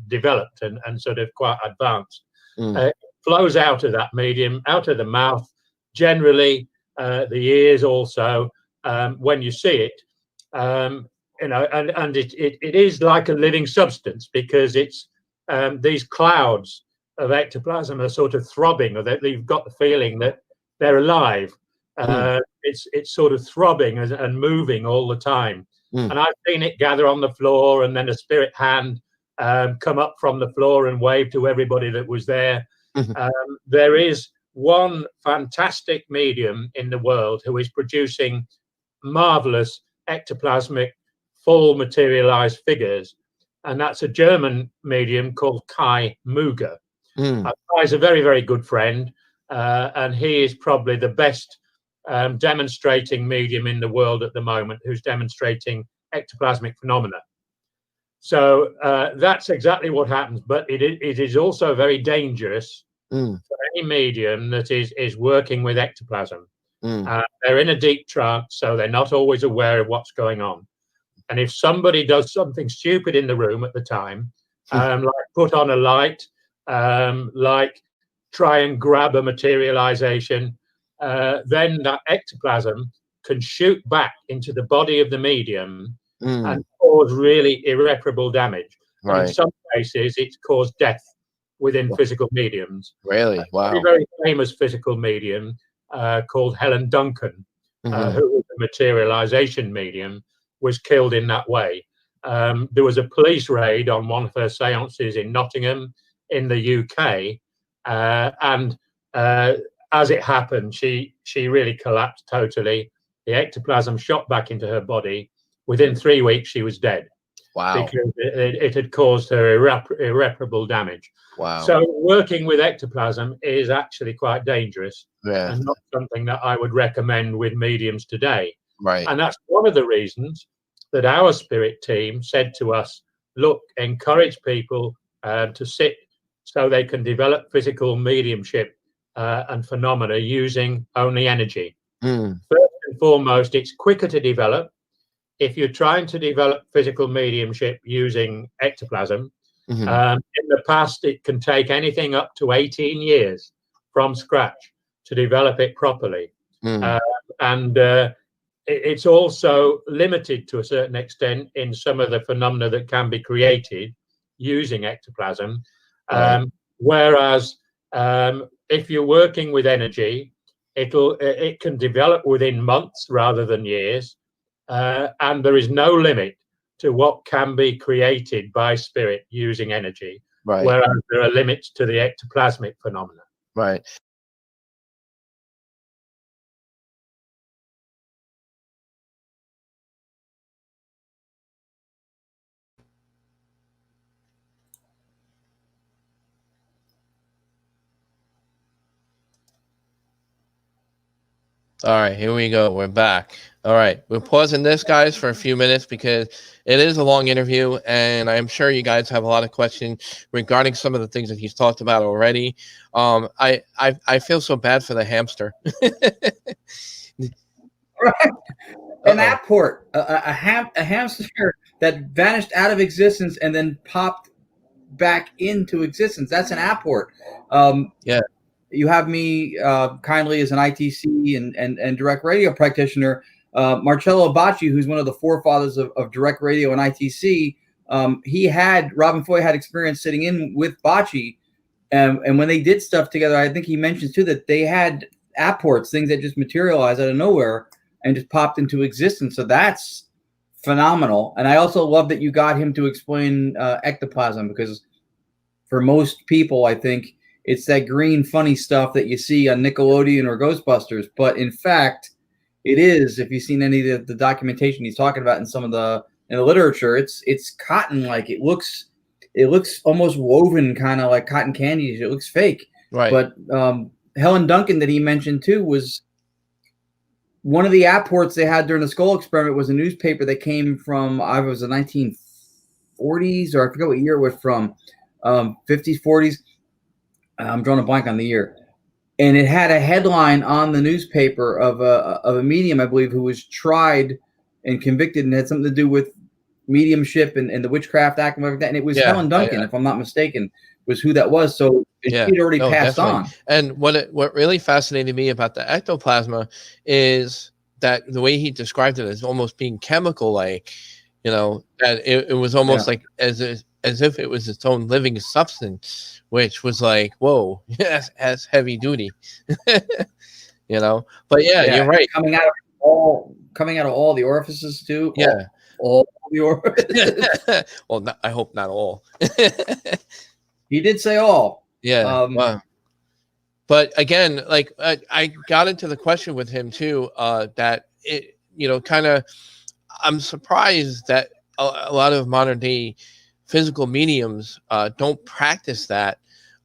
developed and sort of quite advanced. Flows out of that medium, out of the mouth, generally the ears also. When you see it, and it is like a living substance, because it's these clouds of ectoplasm are sort of throbbing, or that you've got the feeling that they're alive. it's sort of throbbing and moving all the time. Mm. And I've seen it gather on the floor, and then a spirit hand come up from the floor and wave to everybody that was there. There is one fantastic medium in the world who is producing marvelous ectoplasmic full materialized figures, and that's a German medium called Kai Muger. Kai's a very, very good friend, and he is probably the best demonstrating medium in the world at the moment who's demonstrating ectoplasmic phenomena. So that's exactly what happens, but it is also very dangerous for any medium that is working with ectoplasm. They're in a deep trance, so they're not always aware of what's going on. And if somebody does something stupid in the room at the time, like put on a light, like try and grab a materialization, then that ectoplasm can shoot back into the body of the medium and cause really irreparable damage. Right. And in some cases, it's caused death within physical mediums. Really? Wow. A very famous physical medium called Helen Duncan, who was a materialization medium, was killed in that way. There was a police raid on one of her seances in Nottingham in the UK, and as it happened, she really collapsed totally. The ectoplasm shot back into her body. Within 3 weeks, she was dead. Wow. Because it had caused her irreparable damage. Wow. So working with ectoplasm is actually quite dangerous, Yeah. and not something that I would recommend with mediums today. Right. And that's one of the reasons that our spirit team said to us, look, encourage people to sit so they can develop physical mediumship and phenomena using only energy. First and foremost, it's quicker to develop. If you're trying to develop physical mediumship using ectoplasm, in the past, it can take anything up to 18 years from scratch to develop it properly. It's also limited to a certain extent in some of the phenomena that can be created using ectoplasm. Whereas if you're working with energy, it can develop within months rather than years. And there is no limit to what can be created by spirit using energy, whereas there are limits to the ectoplasmic phenomena. Right. All right, here we go. We're back. All right, we're pausing this, guys, for a few minutes because it is a long interview, and I'm sure you guys have a lot of questions regarding some of the things that he's talked about already. I feel so bad for the hamster. An apport, a hamster that vanished out of existence and then popped back into existence. That's an apport. Yeah. You have me kindly as an ITC and direct radio practitioner. Marcello Bacci, who's one of the forefathers of direct radio and ITC, Robin Foy had experience sitting in with Bacci. And when they did stuff together, I think he mentions too that they had apports, things that just materialized out of nowhere and just popped into existence. So that's phenomenal. And I also love that you got him to explain ectoplasm, because for most people, I think it's that green funny stuff that you see on Nickelodeon or Ghostbusters. But in fact, it is, if you've seen any of the documentation he's talking about in some of the literature, it's cotton like. It looks almost woven, kind of like cotton candy. It looks fake. Right. But Helen Duncan that he mentioned too was one of the apports they had during the skull experiment. Was a newspaper that came from, I was the 1940s, or I forget what year it was from, 50s, 40s. I'm drawing a blank on the year. And it had a headline on the newspaper of a medium, I believe, who was tried and convicted and had something to do with mediumship and the Witchcraft Act and everything. And it was Helen Duncan, if I'm not mistaken, was who that was. So she had already passed definitely on. And what really fascinated me about the ectoplasma is that the way he described it as almost being chemical-like, that it was almost like as if it was its own living substance, which was like, whoa, that's heavy duty. But yeah, you're right. Coming out of all the orifices too. Yeah. All the orifices. Well, I hope not all. He did say all. Yeah. Wow. But again, like I got into the question with him too, that it, kind of, I'm surprised that a lot of modern day physical mediums don't practice that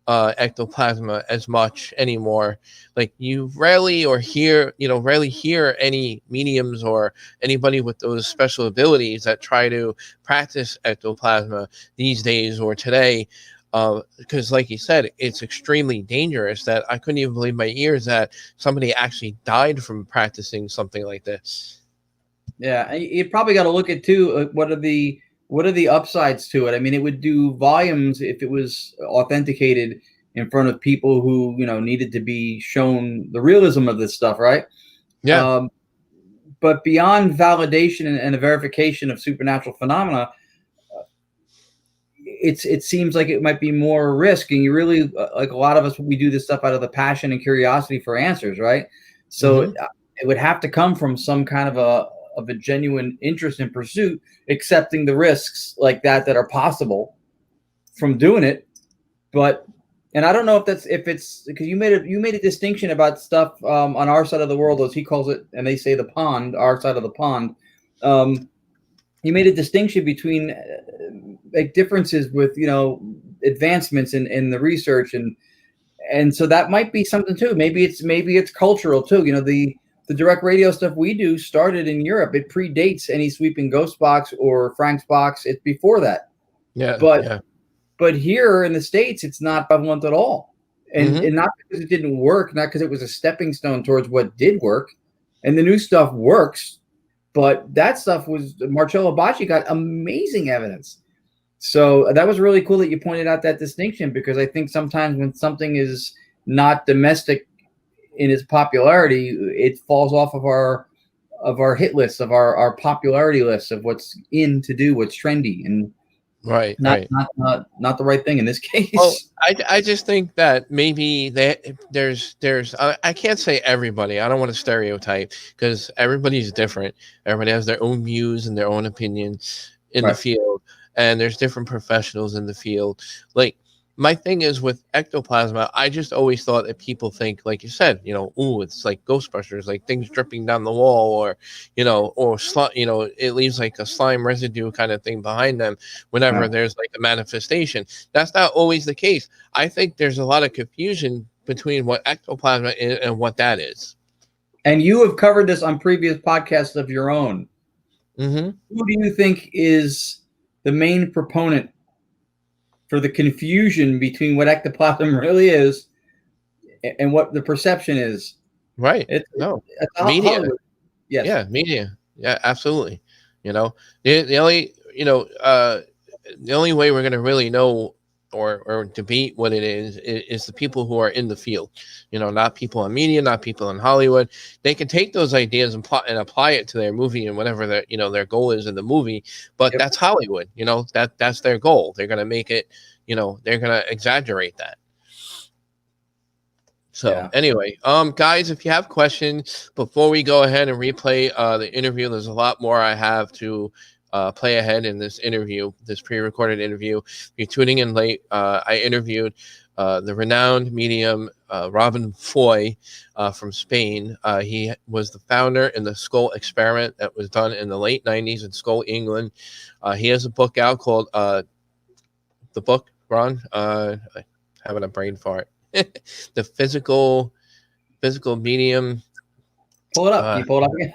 ectoplasma as much anymore. Like you rarely hear any mediums or anybody with those special abilities that try to practice ectoplasma these days or today. Because like you said, it's extremely dangerous. That I couldn't even believe my ears that somebody actually died from practicing something like this. Yeah, you probably got to look at too. What are the upsides to it? I mean, it would do volumes if it was authenticated in front of people who needed to be shown the realism of this stuff, right? Yeah. But beyond validation and the verification of supernatural phenomena, it seems like it might be more risk, and you really like a lot of us, we do this stuff out of the passion and curiosity for answers, right? So it would have to come from some kind of a genuine interest in pursuit, accepting the risks like that are possible from doing it. And I don't know if it's because you made a distinction about stuff on our side of the world, as he calls it, and they say the pond, our side of the pond. You made a distinction between like differences with advancements in the research, and so that might be something too. Maybe it's cultural too. The direct radio stuff we do started in Europe. It predates any Sweeping Ghost box or Frank's box. It's before that. Yeah. But here in the States, it's not prevalent at all, and not because it didn't work, not because it was a stepping stone towards what did work, and the new stuff works. But that stuff was Marcello Bacci got amazing evidence. So that was really cool that you pointed out that distinction, because I think sometimes when something is not domestic in its popularity, it falls off of our hit lists, of our popularity lists of what's in to do, what's trendy, and not the right thing in this case. Well, I just think that maybe there's I can't say everybody. I don't want to stereotype, because everybody's different. Everybody has their own views and their own opinions in the field, and there's different professionals in the field. Like my thing is with ectoplasma, I just always thought that people think, like you said, it's like Ghostbusters, like things dripping down the wall, or it leaves like a slime residue kind of thing behind them whenever there's like a manifestation. That's not always the case. I think there's a lot of confusion between what ectoplasma is and what that is. And you have covered this on previous podcasts of your own. Who do you think is the main proponent for the confusion between what ectoplasm really is and what the perception is? Right. Media. Hollywood. Yes. Yeah, media. Yeah, absolutely. The only way we're going to really know or debate what it is the people who are in the field. Not people in media, not people in Hollywood. They can take those ideas and apply it to their movie and whatever their goal is in the movie. But that's Hollywood. That's their goal. They're going to make it. They're going to exaggerate that. So anyway, guys, if you have questions before we go ahead and replay the interview, there's a lot more I have to play ahead in this interview, this pre-recorded interview. If you're tuning in late, I interviewed the renowned medium Robin Foy from Spain. He was the founder in the skull experiment that was done in the late 90s in Skull, England. He has a book out called the book, Ron, having a brain fart. The physical medium. Pull it up. Can you pull it up again?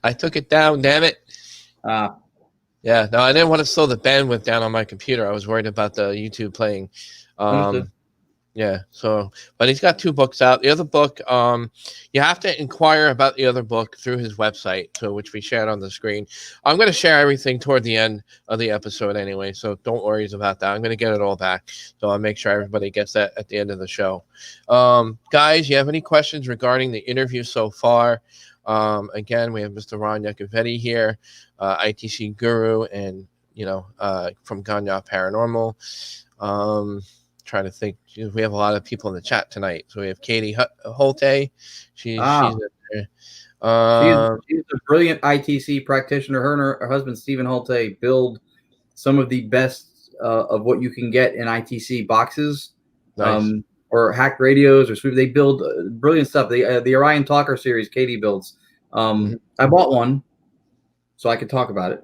I took it down, damn it. Yeah, no, I didn't want to slow the bandwidth down on my computer. I was worried about the YouTube playing. Yeah, so, but he's got 2 books out. The other book, you have to inquire about the other book through his website, which we shared on the screen. I'm going to share everything toward the end of the episode anyway, so don't worry about that. I'm going to get it all back, so I'll make sure everybody gets that at the end of the show. Guys, you have any questions regarding the interview so far? Again, we have Mr. Ron Yacovetti here, ITC guru, and from GonYac Paranormal. trying to think. We have a lot of people in the chat tonight. So we have Katie Holte. She's in there. She's a brilliant ITC practitioner. Her and her husband, Stephen Holte, build some of the best of what you can get in ITC boxes, Nice. or hacked radios, or sweep. They build brilliant stuff. The Orion Talker series, Katie builds. I bought one so I could talk about it,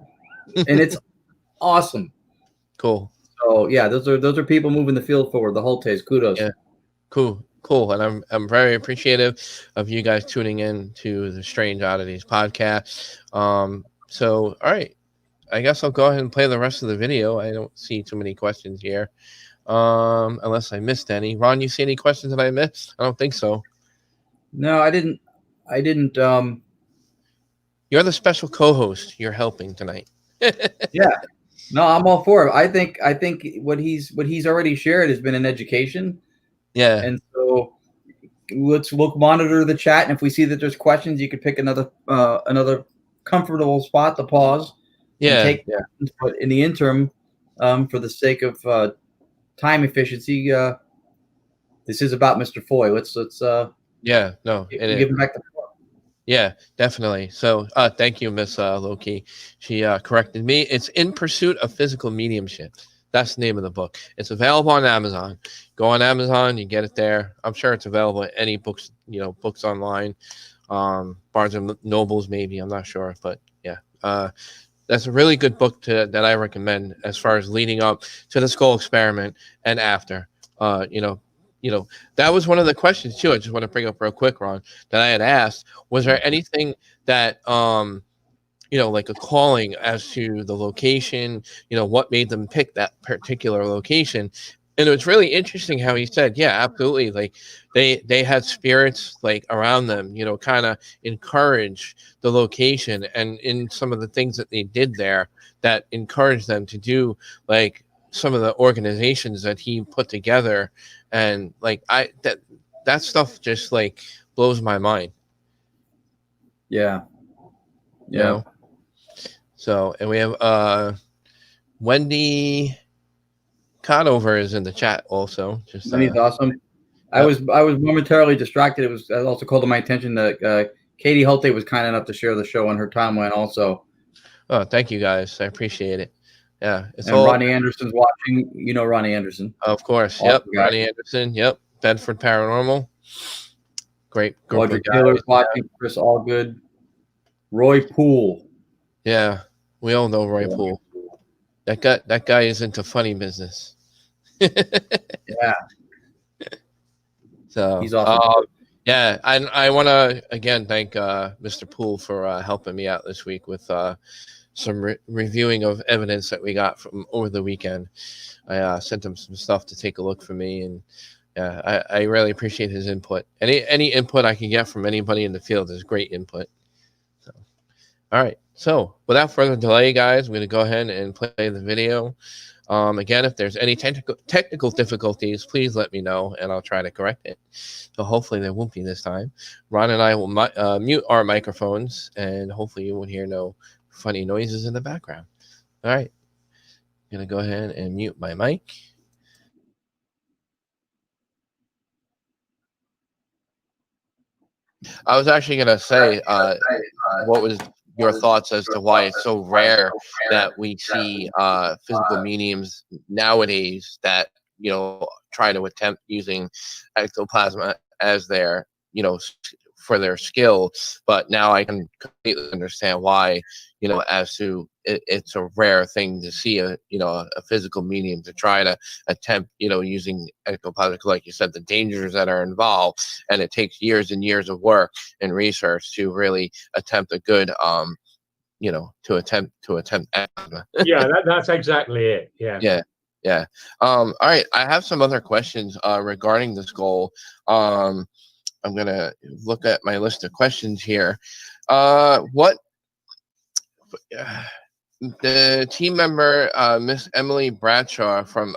and it's awesome. Cool. So yeah, those are people moving the field forward. The Holtes, kudos. Yeah. Cool. And I'm very appreciative of you guys tuning in to the Strange Oddities podcast. So all right, I guess I'll go ahead and play the rest of the video. I don't see too many questions here, unless I missed any. Ron, you see any questions that I missed? I don't think so. No, I didn't. You're the special co-host. You're helping tonight. Yeah. No, I'm all for it. I think what he's already shared has been an education. Yeah. And so we'll monitor the chat, and if we see that there's questions, you could pick another comfortable spot to pause. Yeah. And take questions. But in the interim, for the sake of time efficiency, this is about Mr. Foy. Let's yeah. No. give him back the floor. Yeah, definitely. So thank you, Miss Loki. She corrected me. It's In Pursuit of Physical Mediumship. That's the name of the book. It's available on Amazon. Go on Amazon, you get it there. I'm sure it's available at any books, books online. Barnes and Nobles, maybe. I'm not sure. But yeah, that's a really good book that I recommend as far as leading up to the skull experiment and after. That was one of the questions too. I just want to bring up real quick, Ron, that I had asked. Was there anything that like a calling as to the location, what made them pick that particular location? And it was really interesting how he said, yeah, absolutely. Like they had spirits like around them, kind of encourage the location, and in some of the things that they did there that encouraged them to do like some of the organizations that he put together. And like that stuff just like blows my mind. Yeah. So, and we have Wendy Conover is in the chat also. Wendy's awesome. I was momentarily distracted. It was also called to my attention that Katie Holte was kind enough to share the show on her timeline also. Oh, thank you guys. I appreciate it. Yeah. And Ronnie Anderson's watching. Ronnie Anderson. Of course. Awesome yep. guy. Ronnie Anderson. Yep. Bedford Paranormal. Great group Roger of guys. Taylor's watching. Chris Allgood. Roy Poole. Yeah. We all know Roy Poole. That guy is into funny business. Yeah. So he's awesome. Yeah, I want to again thank Mr. Poole for helping me out this week with some reviewing of evidence that we got from over the weekend. I sent him some stuff to take a look for me, and yeah, I really appreciate his input. Any input I can get from anybody in the field is great input. So, all right. So without further delay, guys, I'm going to go ahead and play the video. Again, if there's any technical difficulties, please let me know, and I'll try to correct it. So hopefully there won't be this time. Ron and I will mute our microphones, and hopefully you won't hear no funny noises in the background. All right. I'm going to go ahead and mute my mic. I was actually going to say, what was your thoughts as to why it's so rare that we see physical mediums nowadays that try to attempt using ectoplasm as their for their skill, but now I can completely understand why as to it's a rare thing to see a physical medium to try to attempt using ectoplasm, like you said, the dangers that are involved, and it takes years and years of work and research to really attempt a good to attempt yeah, that's exactly it. Yeah. All right, I have some other questions regarding this goal. I'm gonna look at my list of questions here. What the team member Miss Emily Bradshaw from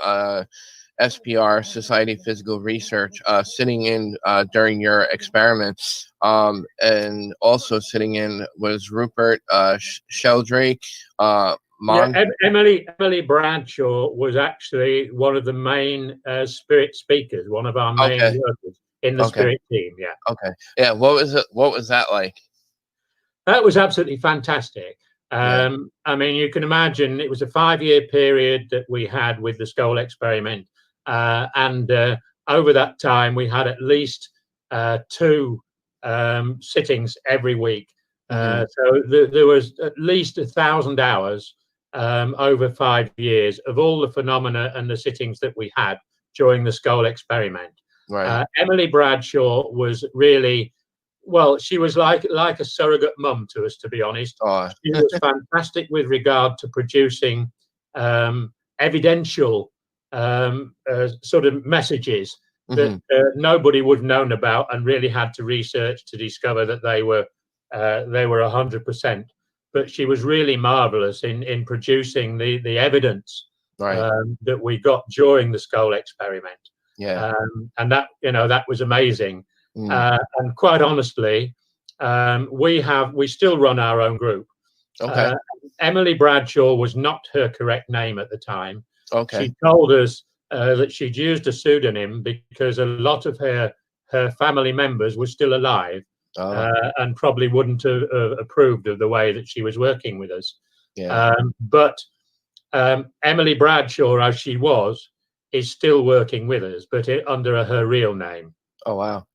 SPR, Society of Physical Research, sitting in during your experiments, and also sitting in was Rupert Sheldrake, Emily Bradshaw was actually one of the main spirit speakers, one of our main workers in the spirit team. Yeah. Okay. Yeah. What was that like? That was absolutely fantastic. I mean, you can imagine it was a 5-year period that we had with the skull experiment. And over that time, we had at least 2 sittings every week. So there was at least 1,000 hours over 5 years of all the phenomena and the sittings that we had during the skull experiment. Right. Emily Bradshaw was really, well, she was like a surrogate mum to us, to be honest. Oh. She was fantastic with regard to producing evidential sort of messages that nobody would have known about and really had to research to discover that they were 100%. But she was really marvelous in producing the evidence that we got during the skull experiment. Yeah. And that was amazing. And quite honestly, we still run our own group. Okay. Emily Bradshaw was not her correct name at the time. Okay. She told us that she'd used a pseudonym because a lot of her family members were still alive and probably wouldn't have approved of the way that she was working with us. Yeah. But Emily Bradshaw, as she was, is still working with us, but under her real name. Oh wow,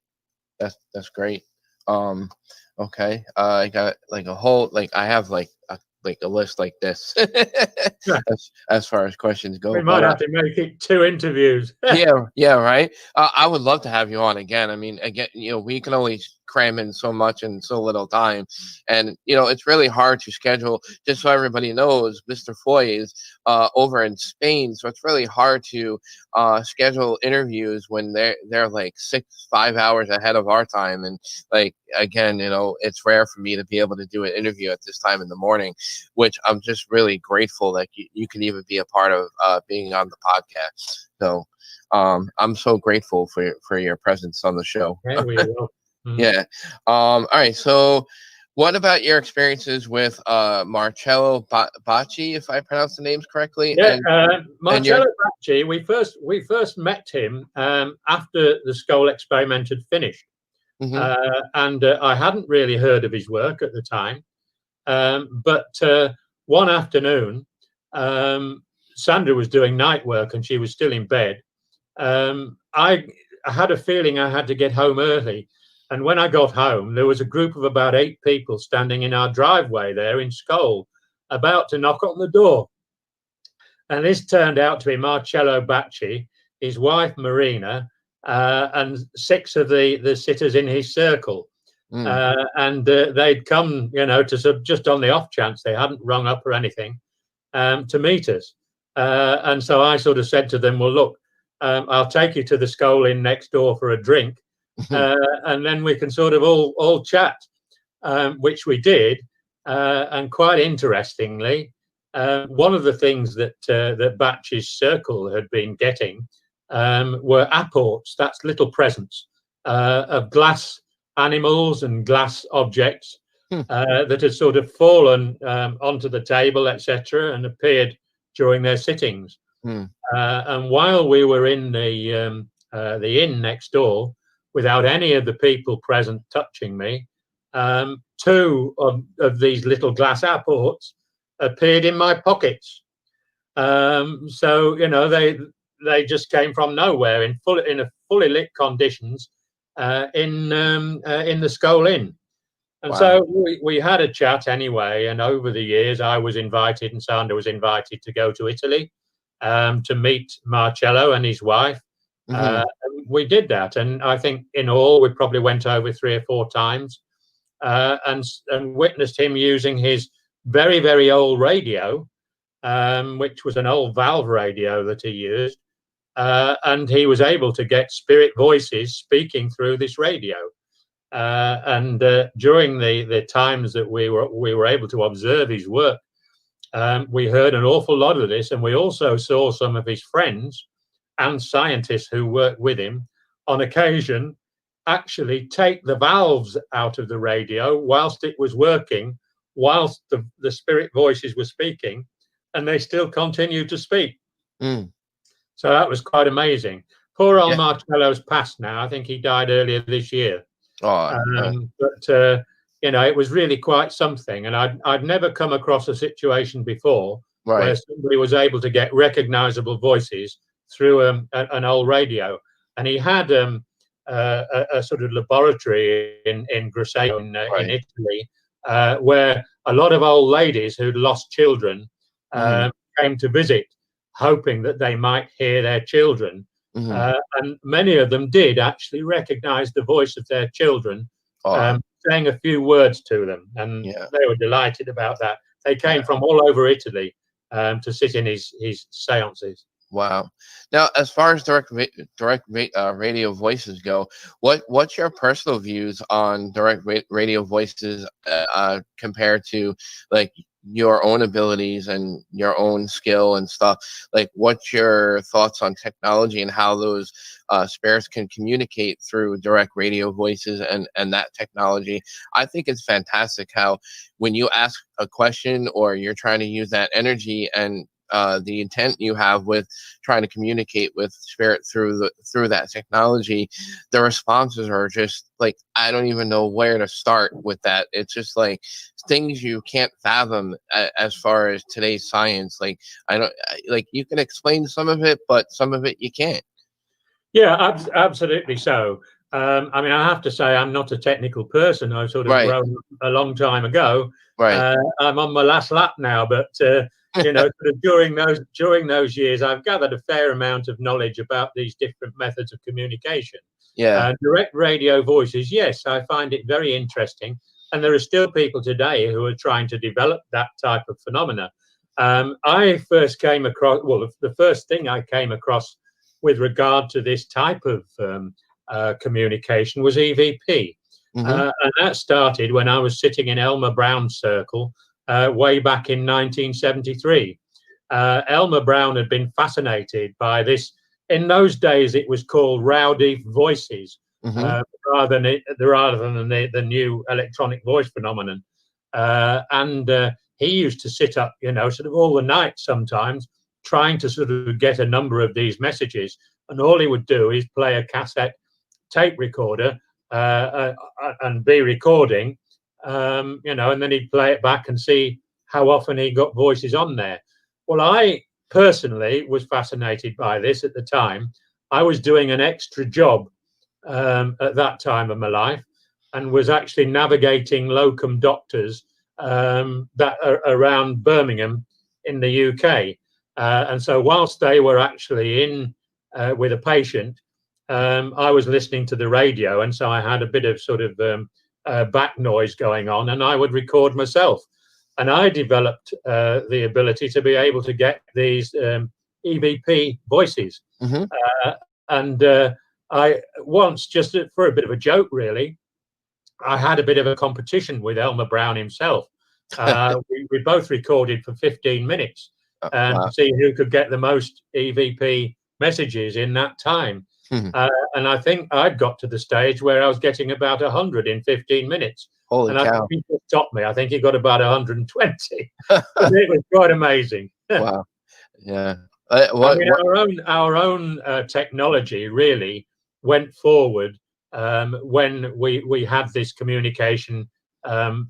that's great. Okay, I got like a whole I have like a list like this as far as questions go. We might have to make it 2 interviews. yeah, right. I would love to have you on again. I mean, again, we can only cram in so much in so little time, and it's really hard to schedule. Just so everybody knows, Mr. Foy is over in Spain, so it's really hard to schedule interviews when they're like 5 hours ahead of our time, and again, it's rare for me to be able to do an interview at this time in the morning, which I'm just really grateful that you can even be a part of being on the podcast. So I'm so grateful for your presence on the show. Yeah, we will. Yeah. All right. So what about your experiences with Marcello Bacci, if I pronounce the names correctly? Yeah, Marcello Bacci, we first met him after the skull experiment had finished. And I hadn't really heard of his work at the time. But one afternoon, Sandra was doing night work and she was still in bed. I had a feeling I had to get home early. And when I got home, there was a group of about 8 people standing in our driveway there in Skull, about to knock on the door. And this turned out to be Marcello Bacci, his wife Marina, and 6 of the sitters in his circle. And they'd come, to just on the off chance, they hadn't rung up or anything, to meet us. And so I sort of said to them, well, look, I'll take you to the Skull Inn next door for a drink. And then we can sort of all chat, which we did. And quite interestingly, one of the things that Bacci's circle had been getting were apports, that's little presents, of glass animals and glass objects that had sort of fallen onto the table, etc., and appeared during their sittings. And while we were in the inn next door, without any of the people present touching me, 2 of these little glass apports appeared in my pockets. So they just came from nowhere in a fully lit conditions in the Skull Inn. And Wow. So we had a chat anyway. And over the years, I was invited and Sandra was invited to go to Italy to meet Marcello and his wife. We did that, and I think in all we probably went over 3 or 4 times, and witnessed him using his very, very old radio, which was an old valve radio that he used, and he was able to get spirit voices speaking through this radio. And during the times that we were able to observe his work, we heard an awful lot of this, and we also saw some of his friends and scientists who worked with him on occasion actually take the valves out of the radio whilst it was working, whilst the spirit voices were speaking, and they still continue to speak. Mm. So that was quite amazing. Poor old Yeah. Marcello's passed now. I think he died earlier this year. Oh, But it was really quite something. And I'd never come across a situation before where right. somebody was able to get recognizable voices through an old radio. And he had a sort of laboratory in Grosseto in Italy, where a lot of old ladies who'd lost children came to visit, hoping that they might hear their children. And many of them did actually recognize the voice of their children, saying a few words to them. And they were delighted about that. They came from all over Italy to sit in his seances. Wow. Now, as far as direct radio voices go, what's your personal views on direct radio voices compared to like your own abilities and your own skill and stuff? Like, what's your thoughts on technology and how those spirits can communicate through direct radio voices and that technology? I think it's fantastic how when you ask a question or you're trying to use that energy and the intent you have with trying to communicate with spirit through that technology, the responses are just like, I don't even know where to start with that. It's just like things you can't fathom as far as today's science. Like, you can explain some of it, but some of it you can't. Yeah, absolutely so. I mean, I have to say, I'm not a technical person. I've sort of grown a long time ago. Right. I'm on my last lap now, but sort of during those years, I've gathered a fair amount of knowledge about these different methods of communication. Yeah. Direct radio voices, yes, I find it very interesting, and there are still people today who are trying to develop that type of phenomena. I first came across, the first thing I came across with regard to this type of communication was EVP. And that started when I was sitting in Elmer Brown's circle way back in 1973. Elmer Brown had been fascinated by this. In those days, it was called rowdy voices, rather than the new electronic voice phenomenon. And he used to sit up, sort of all the night sometimes, trying to sort of get a number of these messages. And all he would do is play a cassette tape recorder and be recording, and then he'd play it back and see how often he got voices on there. Well, I personally was fascinated by this at the time. I was doing an extra job at that time of my life and was actually navigating locum doctors that are around Birmingham in the UK. And so whilst they were actually in with a patient, I was listening to the radio, and so I had a bit of sort of back noise going on, and I would record myself. And I developed the ability to be able to get these EVP voices. And I once, just for a bit of a joke, really, I had a bit of a competition with Elmer Brown himself. We both recorded for 15 minutes to see who could get the most EVP messages in that time. And I think I'd got to the stage where I was getting about 100 in 15 minutes. Holy and cow. I think he stopped me. I think he got about 120. It was quite amazing. Wow. Yeah. Our own technology really went forward when we had this communication from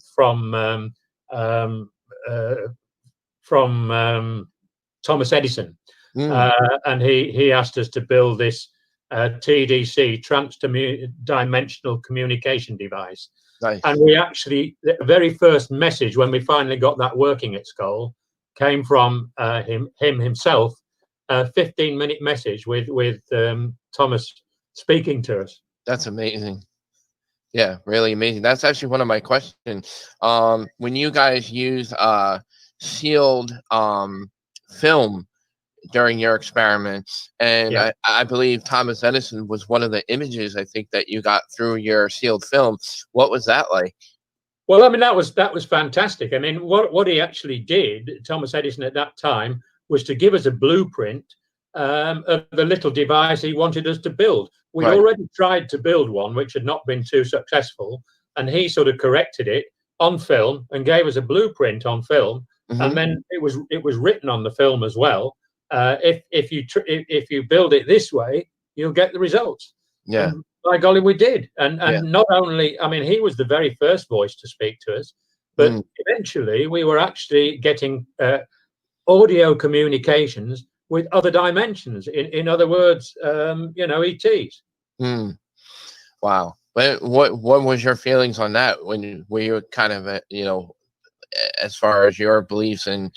Thomas Edison. And he asked us to build this TDC, trans-dimensional communication device. Nice. And we actually, the very first message when we finally got that working at Skull came from him himself, a 15-minute message with Thomas speaking to us. That's amazing. Yeah, really amazing. That's actually one of my questions. When you guys use sealed film during your experiments, and I believe Thomas Edison was one of the images I think that you got through your sealed film. What was that like? Well, I mean, that was fantastic. I mean, what he actually did, Thomas Edison at that time, was to give us a blueprint of the little device he wanted us to build. We'd already tried to build one, which had not been too successful, and he sort of corrected it on film and gave us a blueprint on film. and then it was written on the film as well. If you build it this way, you'll get the results. Yeah. And by golly, we did. And Yeah. not only, I mean, he was the very first voice to speak to us, but eventually we were actually getting audio communications with other dimensions. In other words, ETs. Wow. But what was your feelings on that when were you kind of as far as your beliefs in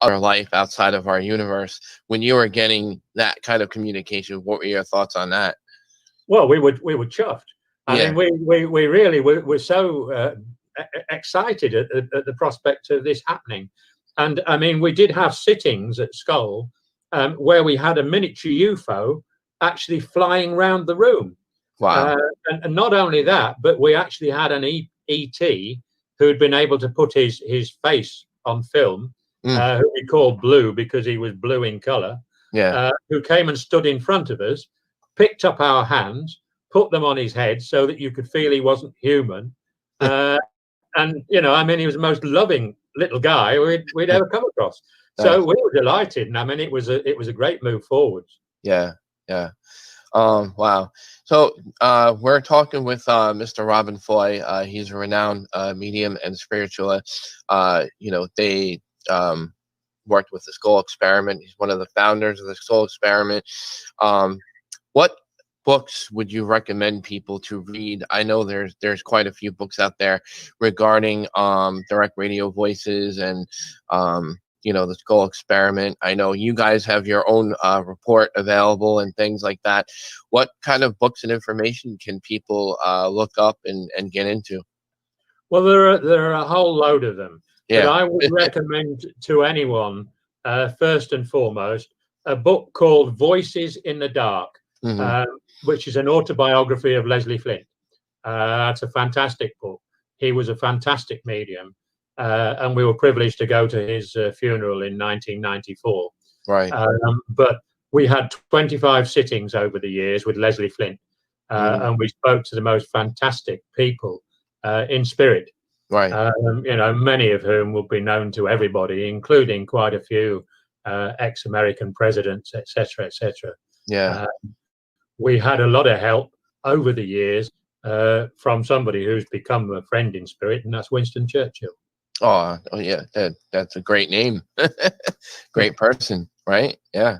other life outside of our universe, when you were getting that kind of communication, what were your thoughts on that? Well, we were chuffed. I mean, we really were so excited at the prospect of this happening. And I mean, we did have sittings at Skull where we had a miniature UFO actually flying around the room. Wow. And not only that, but we actually had an ET who had been able to put his face on film, who we called Blue because he was blue in color, who came and stood in front of us, picked up our hands, put them on his head so that you could feel he wasn't human. And, I mean, he was the most loving little guy we'd ever come across. So we were delighted. And I mean, it was a great move forwards. Yeah. Yeah. Wow. So we're talking with Mr. Robin Foy. He's a renowned medium and spiritualist. They worked with the Skull Experiment. He's one of the founders of the Skull Experiment. What books would you recommend people to read? I know there's quite a few books out there regarding direct radio voices and the Skull Experiment. I know you guys have your own report available and things like that. What kind of books and information can people look up and get into? Well, there are a whole load of them. Yeah. But I would recommend to anyone, first and foremost, a book called Voices in the Dark, which is an autobiography of Leslie Flint. It's a fantastic book. He was a fantastic medium. And we were privileged to go to his funeral in 1994. Right. But we had 25 sittings over the years with Leslie Flint, and we spoke to the most fantastic people in spirit. Right. Many of whom will be known to everybody, including quite a few ex-American presidents, etc., etc. Yeah. We had a lot of help over the years from somebody who's become a friend in spirit, and that's Winston Churchill. Oh yeah, that's a great name. Great person, right? Yeah.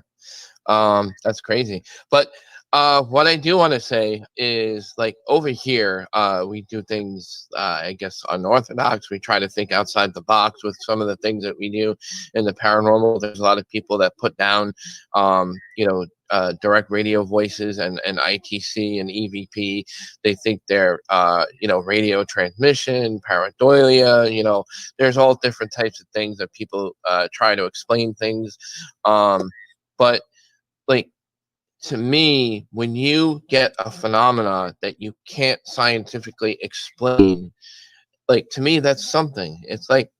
That's crazy. But what I do want to say is, like, over here, we do things, I guess, unorthodox. We try to think outside the box with some of the things that we do in the paranormal. There's a lot of people that put down, direct radio voices and ITC and EVP. They think they're, radio transmission, pareidolia. There's all different types of things that people try to explain things. But like, to me, when you get a phenomena that you can't scientifically explain, like, to me, that's something. It's like,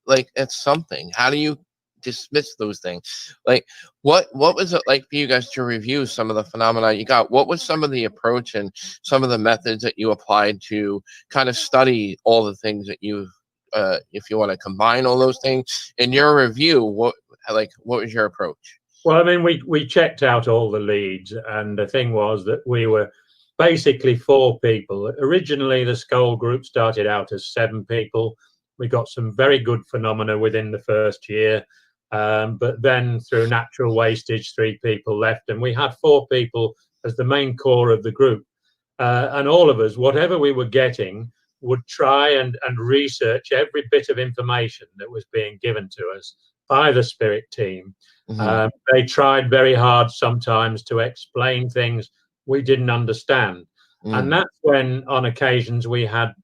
like, it's something. How do you dismiss those things? Like, what was it like for you guys to review some of the phenomena you got? What was some of the approach and some of the methods that you applied to kind of study all the things that you've, if you want to combine all those things in your review? What was your approach? Well, I mean, we checked out all the leads, and the thing was that we were basically 4 people. Originally, the Skull group started out as 7 people. We got some very good phenomena within the first year, but then through natural wastage, 3 people left, and we had 4 people as the main core of the group. And all of us, whatever we were getting, would try and research every bit of information that was being given to us by the spirit team. They tried very hard sometimes to explain things we didn't understand. And that's when, on occasions, we had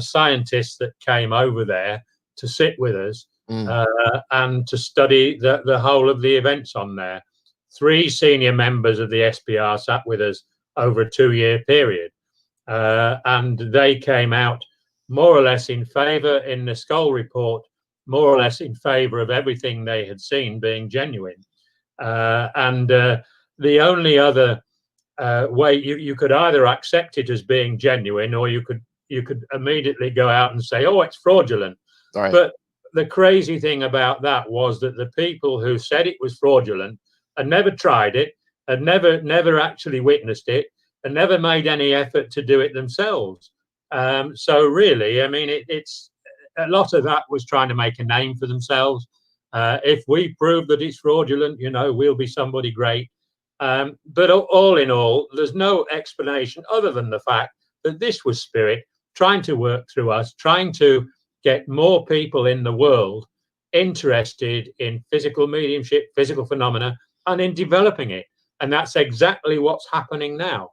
scientists that came over there to sit with us and to study the whole of the events on there. 3 senior members of the SPR sat with us over a 2-year period. And they came out more or less in favor in the Skull report, more or less in favor of everything they had seen being genuine. And the only other way, you could either accept it as being genuine, or you could immediately go out and say, oh, it's fraudulent. Right. But the crazy thing about that was that the people who said it was fraudulent had never tried it, had never actually witnessed it, and never made any effort to do it themselves. So really, I mean, it's a lot of that was trying to make a name for themselves. If we prove that it's fraudulent, we'll be somebody great. But all in all, there's no explanation other than the fact that this was spirit trying to work through us, trying to get more people in the world interested in physical mediumship, physical phenomena, and in developing it. And that's exactly what's happening now.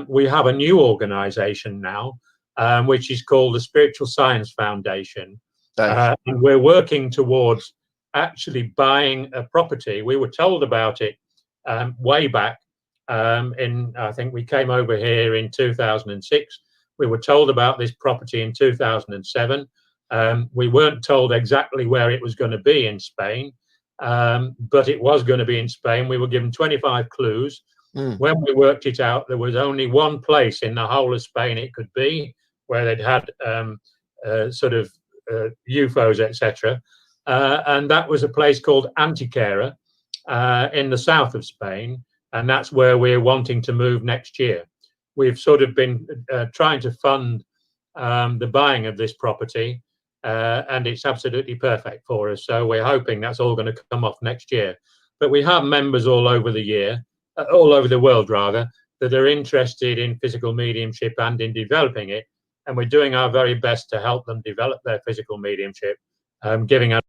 We have a new organization now, which is called the Spiritual Science Foundation. Nice. And we're working towards actually buying a property. We were told about it way back I think we came over here in 2006. We were told about this property in 2007. We weren't told exactly where it was going to be in Spain, but it was going to be in Spain. We were given 25 clues. When we worked it out, there was only one place in the whole of Spain it could be where they'd had sort of UFOs, etc. And that was a place called Antequera in the south of Spain. And that's where we're wanting to move next year. We've sort of been trying to fund the buying of this property, and it's absolutely perfect for us. So we're hoping that's all going to come off next year. But we have members all over the world rather, that are interested in physical mediumship and in developing it. And we're doing our very best to help them develop their physical mediumship, giving us.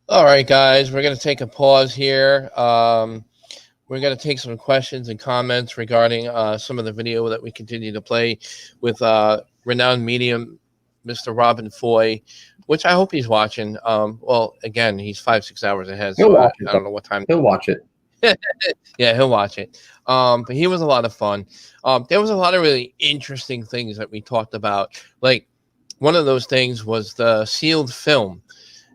All right, guys, we're going to take a pause here. We're going to take some questions and comments regarding some of the video that we continue to play with renowned medium, Mr. Robin Foy, which I hope he's watching. Well, again, he's 5-6 hours ahead, so I don't know what time. He'll watch it. Yeah, he'll watch it. But he was a lot of fun. There was a lot of really interesting things that we talked about. Like, one of those things was the sealed film.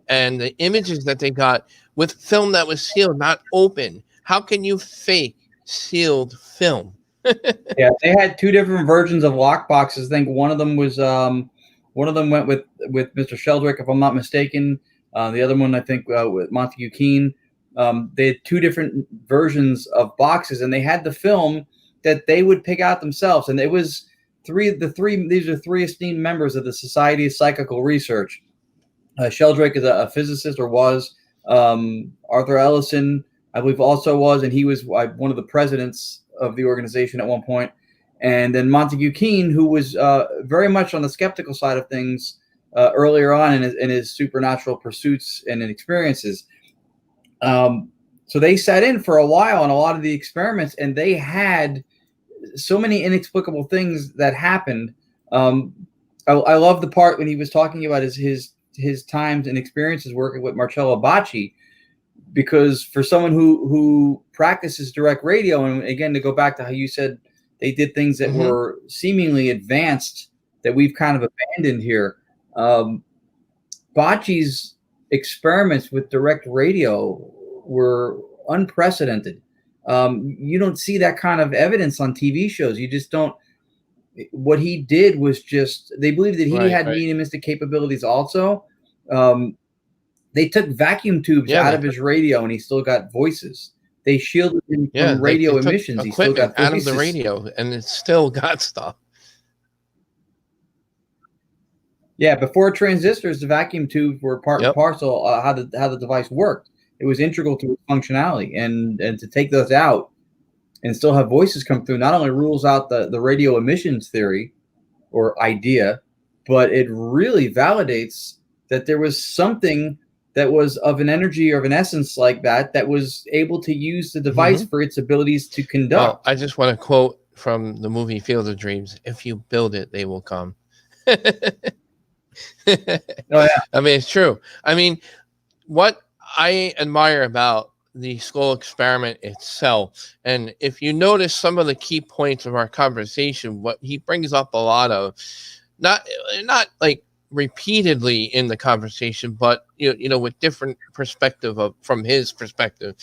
And the images that they got with film that was sealed, not open. How can you fake sealed film? Yeah, they had two different versions of lock boxes. I think one of them was one of them went with Mr. Sheldrake, if I'm not mistaken. The other one, I think, with Montague Keen. They had two different versions of boxes, and they had the film that they would pick out themselves. And it was these are three esteemed members of the Society of Psychical Research. Sheldrake is a physicist, or was. Arthur Ellison, I believe, also was, and he was one of the presidents of the organization at one point. And then Montague Keen, who was very much on the skeptical side of things earlier on in his supernatural pursuits and experiences. So they sat in for a while on a lot of the experiments, and they had so many inexplicable things that happened. I love the part when he was talking about his times and experiences working with Marcello Bacci, because for someone who practices direct radio, and again, to go back to how you said they did things that were seemingly advanced that we've kind of abandoned here. Bacci's experiments with direct radio were unprecedented. You don't see that kind of evidence on TV shows. You just don't. What he did was just, they believed that he had mediumistic capabilities also. They took vacuum tubes out of his radio, and he still got voices. They shielded him from radio emissions. He still got voices out of the radio, and it still got stuff. Yeah, before transistors, the vacuum tubes were part and parcel how the device worked. It was integral to its functionality, and to take those out and still have voices come through not only rules out the radio emissions theory or idea, but it really validates that there was something that was of an energy or of an essence like that was able to use the device for its abilities to conduct. Well, I just want to quote from the movie Field of Dreams: "If you build it, they will come." Oh yeah, I mean, it's true. I mean, what I admire about the skull experiment itself, and if you notice some of the key points of our conversation, what he brings up a lot of, not like repeatedly in the conversation, but with different perspective from his perspective,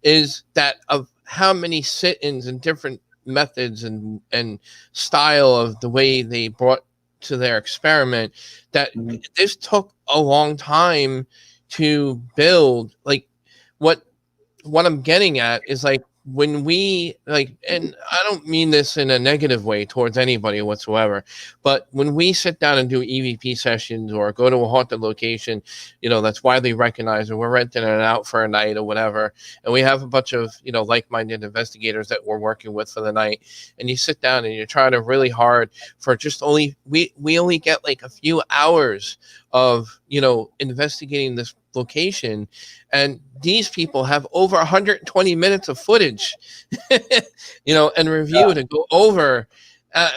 is that of how many sit-ins and different methods and style of the way they brought to their experiment, that this took a long time to build. Like what I'm getting at is, like, when we, like, and I don't mean this in a negative way towards anybody whatsoever, but when we sit down and do EVP sessions or go to a haunted location, that's widely recognized, or we're renting it out for a night or whatever, and we have a bunch of, like-minded investigators that we're working with for the night, and you sit down and you're trying to really hard for just we only get like a few hours of, investigating this location, and these people have over 120 minutes of footage and review to go over.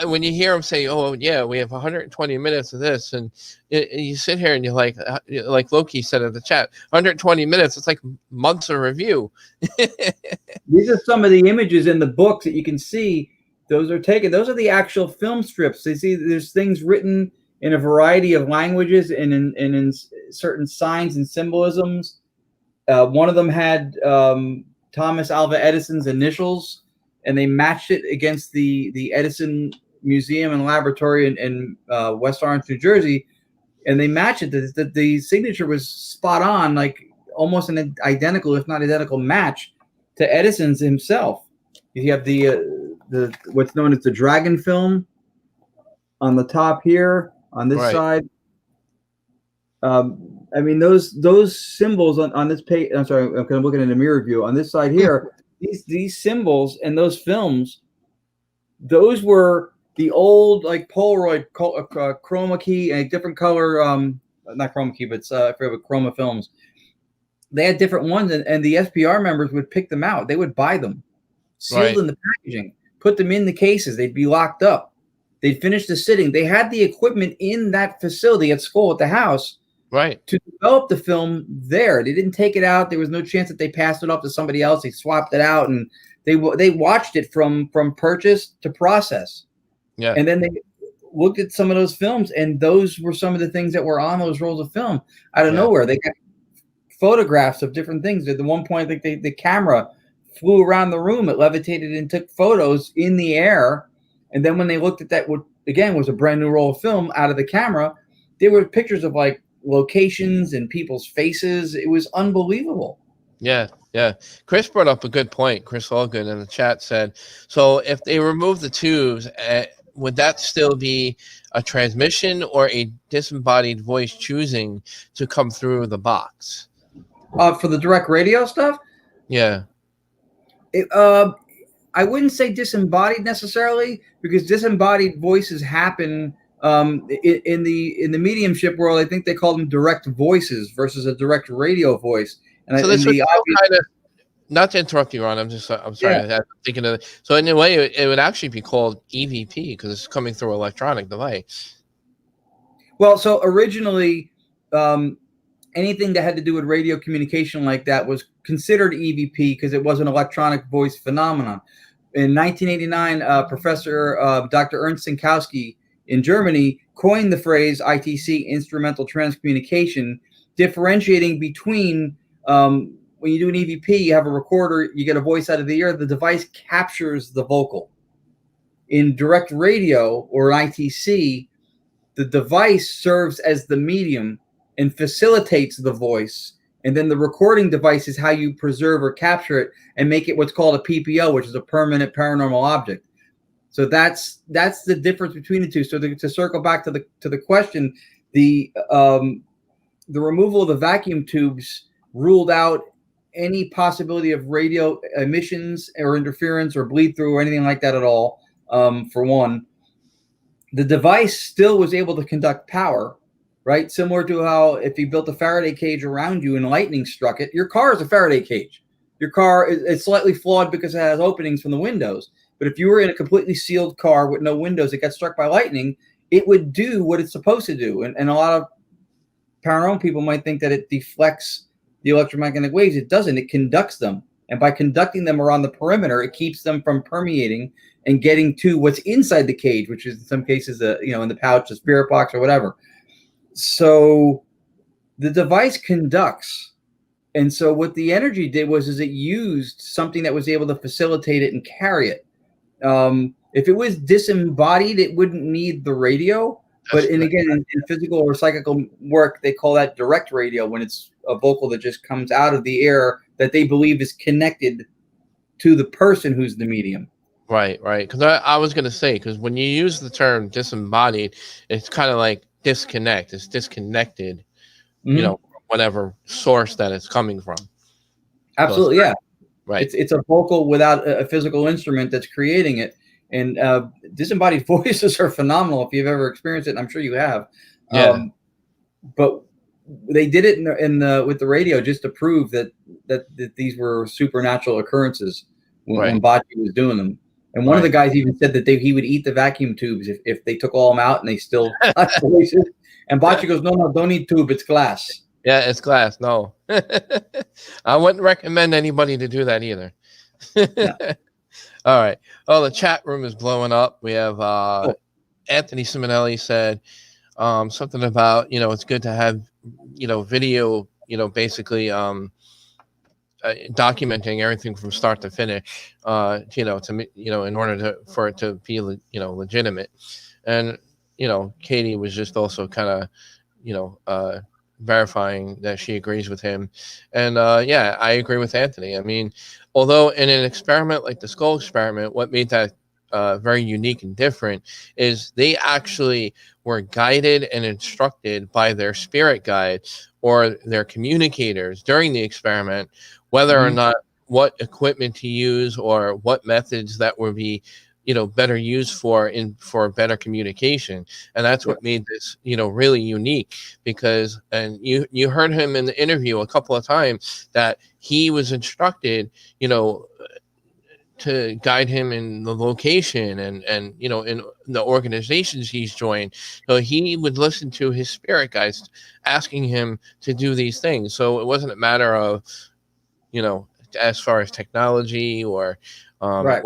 When you hear them say, oh yeah, we have 120 minutes of this, and you sit here and you're like Loki said in the chat, 120 minutes, it's like months of review. These are some of the images in the books that you can see. Those are the actual film strips. You see there's things written in a variety of languages and in certain signs and symbolisms. One of them had Thomas Alva Edison's initials, and they matched it against the Edison Museum and Laboratory in West Orange, New Jersey, and they matched it. The signature was spot on, like almost an identical, if not identical, match to Edison's himself. You have the what's known as the dragon film on the top here. On this side, I mean those symbols on this page. I'm sorry, I'm looking at a mirror view. On this side here, these symbols and those films, those were the old like Polaroid chroma key and different color. Not chroma key, but I forget what chroma films. They had different ones, and the SPR members would pick them out. They would buy them, sealed in the packaging, put them in the cases. They'd be locked up. They'd finish the sitting. They had the equipment in that facility at school at the house, to develop the film there. They didn't take it out. There was no chance that they passed it off to somebody else. They swapped it out, and they watched it from purchase to process. Yeah, and then they looked at some of those films, and those were some of the things that were on those rolls of film out of nowhere. They got photographs of different things. At the one point, like the camera flew around the room. It levitated and took photos in the air. And then when they looked at that, what again was a brand new roll of film out of the camera, there were pictures of like locations and people's faces. It was unbelievable. Yeah. Chris brought up a good point. Chris Allgood in the chat said, so if they remove the tubes, would that still be a transmission or a disembodied voice choosing to come through the box? For the direct radio stuff? Yeah. I wouldn't say disembodied necessarily, because disembodied voices happen in the mediumship world. I think they call them direct voices versus a direct radio voice. And so this would kind of, not to interrupt you, Ron. I'm sorry. I'm thinking of it. So in a way, it would actually be called EVP because it's coming through electronic device. Well, so originally, anything that had to do with radio communication like that was considered EVP because it was an electronic voice phenomenon. In 1989, Professor Dr. Ernst Sinkowski in Germany coined the phrase ITC, instrumental transcommunication, differentiating between when you do an EVP, you have a recorder, you get a voice out of the ear, the device captures the vocal. In direct radio or ITC, the device serves as the medium and facilitates the voice. And then the recording device is how you preserve or capture it and make it what's called a PPO, which is a permanent paranormal object. So that's the difference between the two. So to circle back to the question, the removal of the vacuum tubes ruled out any possibility of radio emissions or interference or bleed through or anything like that at all. For one, the device still was able to conduct power. Right? Similar to how if you built a Faraday cage around you and lightning struck it, your car is a Faraday cage. Your car is slightly flawed because it has openings from the windows. But if you were in a completely sealed car with no windows that got struck by lightning, it would do what it's supposed to do. And a lot of paranormal people might think that it deflects the electromagnetic waves. It doesn't. It conducts them. And by conducting them around the perimeter, it keeps them from permeating and getting to what's inside the cage, which is in some cases, in the pouch, the spirit box or whatever. So the device conducts. And so what the energy did was it used something that was able to facilitate it and carry it. If it was disembodied, it wouldn't need the radio. But in physical or psychical work, they call that direct radio, when it's a vocal that just comes out of the air that they believe is connected to the person who's the medium. Right. Because I was going to say, because when you use the term disembodied, it's kind of like disconnect. It's disconnected, whatever source that it's coming from. Absolutely, yeah. Right. It's a vocal without a physical instrument that's creating it. And disembodied voices are phenomenal if you've ever experienced it, and I'm sure you have. Yeah. But they did it with the radio just to prove that these were supernatural occurrences when Bocce was doing them. And one of the guys even said that he would eat the vacuum tubes if they took all them out and they still got voices. And Bocce goes, no, don't eat tube, it's glass. Yeah, it's glass. No, I wouldn't recommend anybody to do that either. Yeah. All right. Oh, the chat room is blowing up. We have Anthony Simonelli said something about, it's good to have, video, basically documenting everything from start to finish, in order for it to be, legitimate. And, Katie was just also kind of, verifying that she agrees with him. And I agree with Anthony. I mean, although in an experiment like the skull experiment, what made that very unique and different is they actually were guided and instructed by their spirit guide or their communicators during the experiment, whether or not what equipment to use or what methods that would be better used for better communication. And that's what made this, really unique, because, and you heard him in the interview a couple of times that he was instructed, to guide him in the location and, in the organizations he's joined. So he would listen to his spirit guides asking him to do these things. So it wasn't a matter of, as far as technology or, it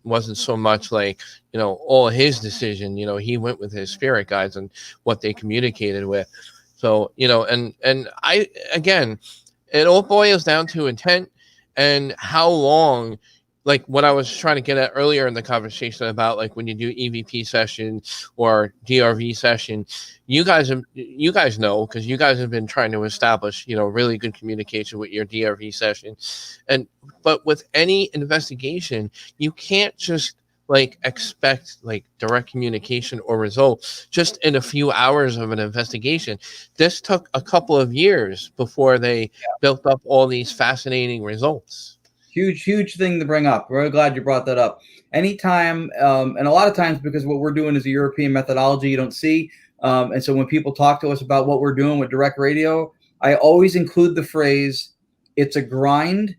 wasn't so much like, all his decision, he went with his spirit guides and what they communicated with. So, and I, again, it all boils down to intent and how long, like what I was trying to get at earlier in the conversation about, like when you do EVP session or DRV session, you guys know, because you guys have been trying to establish, really good communication with your DRV session. But with any investigation, you can't just like expect like direct communication or results just in a few hours of an investigation. This took a couple of years before they built up all these fascinating results. Huge thing to bring up. Really glad you brought that up. Anytime, and a lot of times, because what we're doing is a European methodology you don't see. And so when people talk to us about what we're doing with direct radio, I always include the phrase, it's a grind.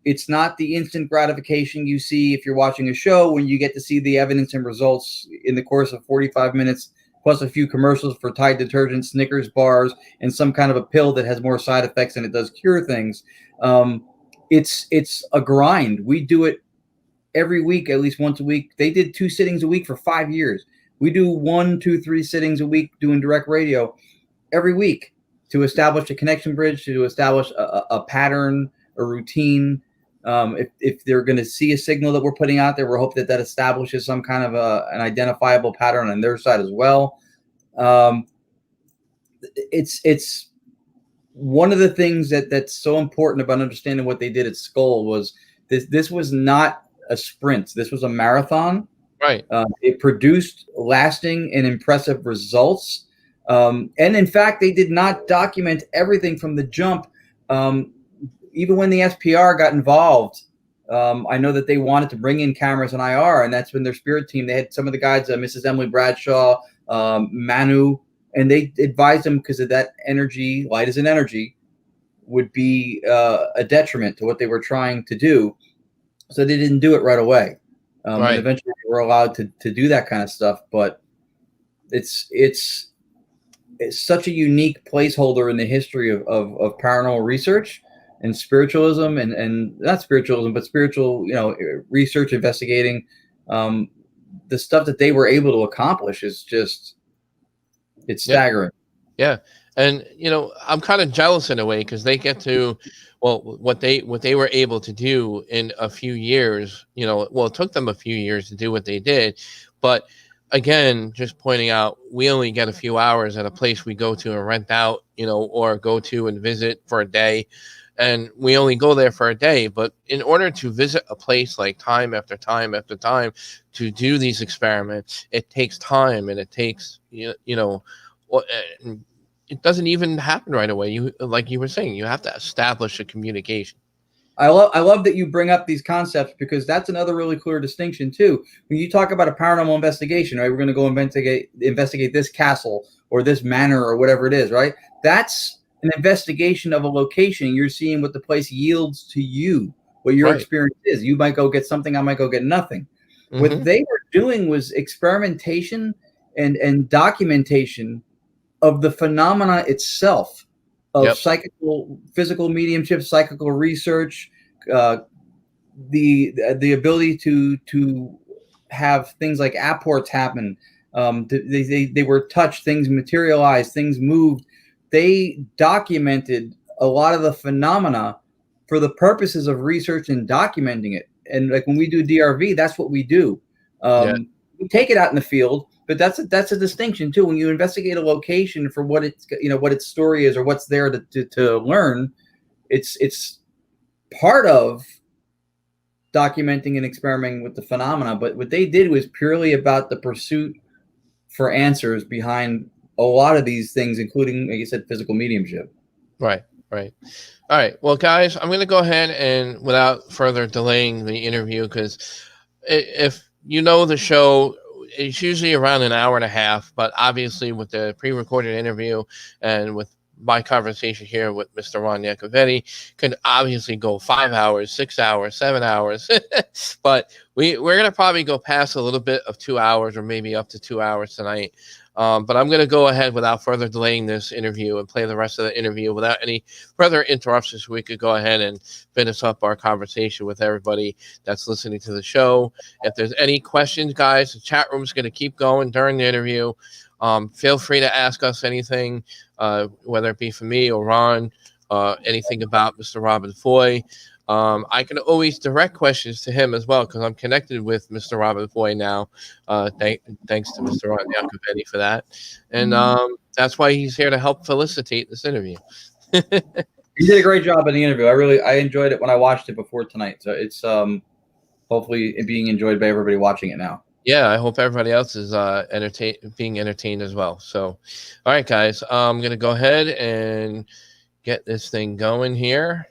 It's not the instant gratification you see if you're watching a show when you get to see the evidence and results in the course of 45 minutes, plus a few commercials for Tide detergent, Snickers bars, and some kind of a pill that has more side effects than it does cure things. It's a grind. We do it every week, at least once a week. They did 2 sittings a week for 5 years. We do 1, 2, 3 sittings a week doing direct radio every week to establish a connection bridge, to establish a pattern, a routine. If they're going to see a signal that we're putting out there, we're hoping that establishes some kind of an identifiable pattern on their side as well. It's one of the things that's so important about understanding what they did at Skull was this was not a sprint. This was a marathon. Right. It produced lasting and impressive results. And in fact, they did not document everything from the jump. Even when the SPR got involved, I know that they wanted to bring in cameras and IR, and that's when their spirit team, they had some of the guys, Mrs. Emily Bradshaw, Manu, and they advised them because of that energy, light as an energy, would be a detriment to what they were trying to do. So they didn't do it right away. Right. And eventually they were allowed to do that kind of stuff. But it's such a unique placeholder in the history of paranormal research and spiritualism and not spiritualism, but spiritual, research, investigating. The stuff that they were able to accomplish is just, it's staggering. Yeah, and I'm kind of jealous in a way because they get to, well, what they were able to do in a few years. Well, it took them a few years to do what they did, but again, just pointing out, we only get a few hours at a place we go to and rent out, or go to and visit for a day, and we only go there for a day. But in order to visit a place like time after time after time to do these experiments, it takes time and it takes well, it doesn't even happen right away. Like you were saying, you have to establish a communication. I love that you bring up these concepts, because that's another really clear distinction too. When you talk about a paranormal investigation, right? We're going to go investigate this castle or this manor or whatever it is, right? That's an investigation of a location. You're seeing what the place yields to you, what your Right. experience is. You might go get something, I might go get nothing. What Mm-hmm. they were doing was experimentation and documentation of the phenomena itself, of Yep. physical mediumship, psychical research, uh, the ability to have things like apports happen. They were touched, things materialized, things moved. They documented a lot of the phenomena for the purposes of research and documenting it. And like when we do DRV, that's what we do. Yeah. We take it out in the field, but that's a distinction too. When you investigate a location for what its story is or what's there to learn, it's part of documenting and experimenting with the phenomena. But what they did was purely about the pursuit for answers behind a lot of these things, including, like you said, physical mediumship. Right. Right. All right. Well, guys, I'm going to go ahead and, without further delaying the interview, because if you know the show, it's usually around an hour and a half. But obviously, with the pre-recorded interview and with my conversation here with Mr. Ron Yacovetti, could obviously go 5 hours, 6 hours, 7 hours. But we're going to probably go past a little bit of 2 hours, or maybe up to 2 hours tonight. But I'm going to go ahead without further delaying this interview and play the rest of the interview without any further interruptions. We could go ahead and finish up our conversation with everybody that's listening to the show. If there's any questions, guys, the chat room is going to keep going during the interview. Feel free to ask us anything, whether it be for me or Ron, anything about Mr. Robin Foy. I can always direct questions to him as well, because I'm connected with Mr. Robin Foy now. Thanks to Mr. Ron Yacovetti for that. And that's why he's here to help felicitate this interview. You did a great job in the interview. I enjoyed it when I watched it before tonight. So it's hopefully being enjoyed by everybody watching it now. Yeah, I hope everybody else is being entertained as well. So, all right, guys, I'm going to go ahead and get this thing going here.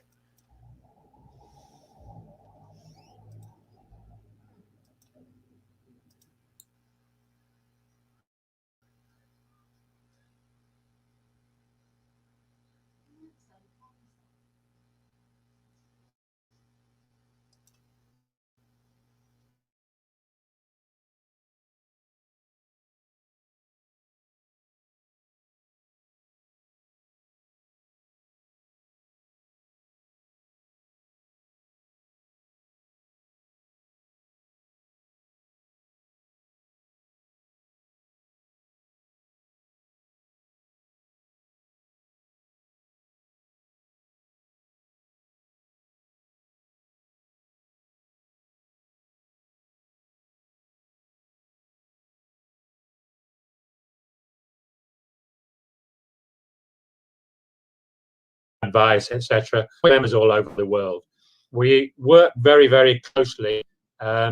Advice, etc., members all over the world. We work very, very closely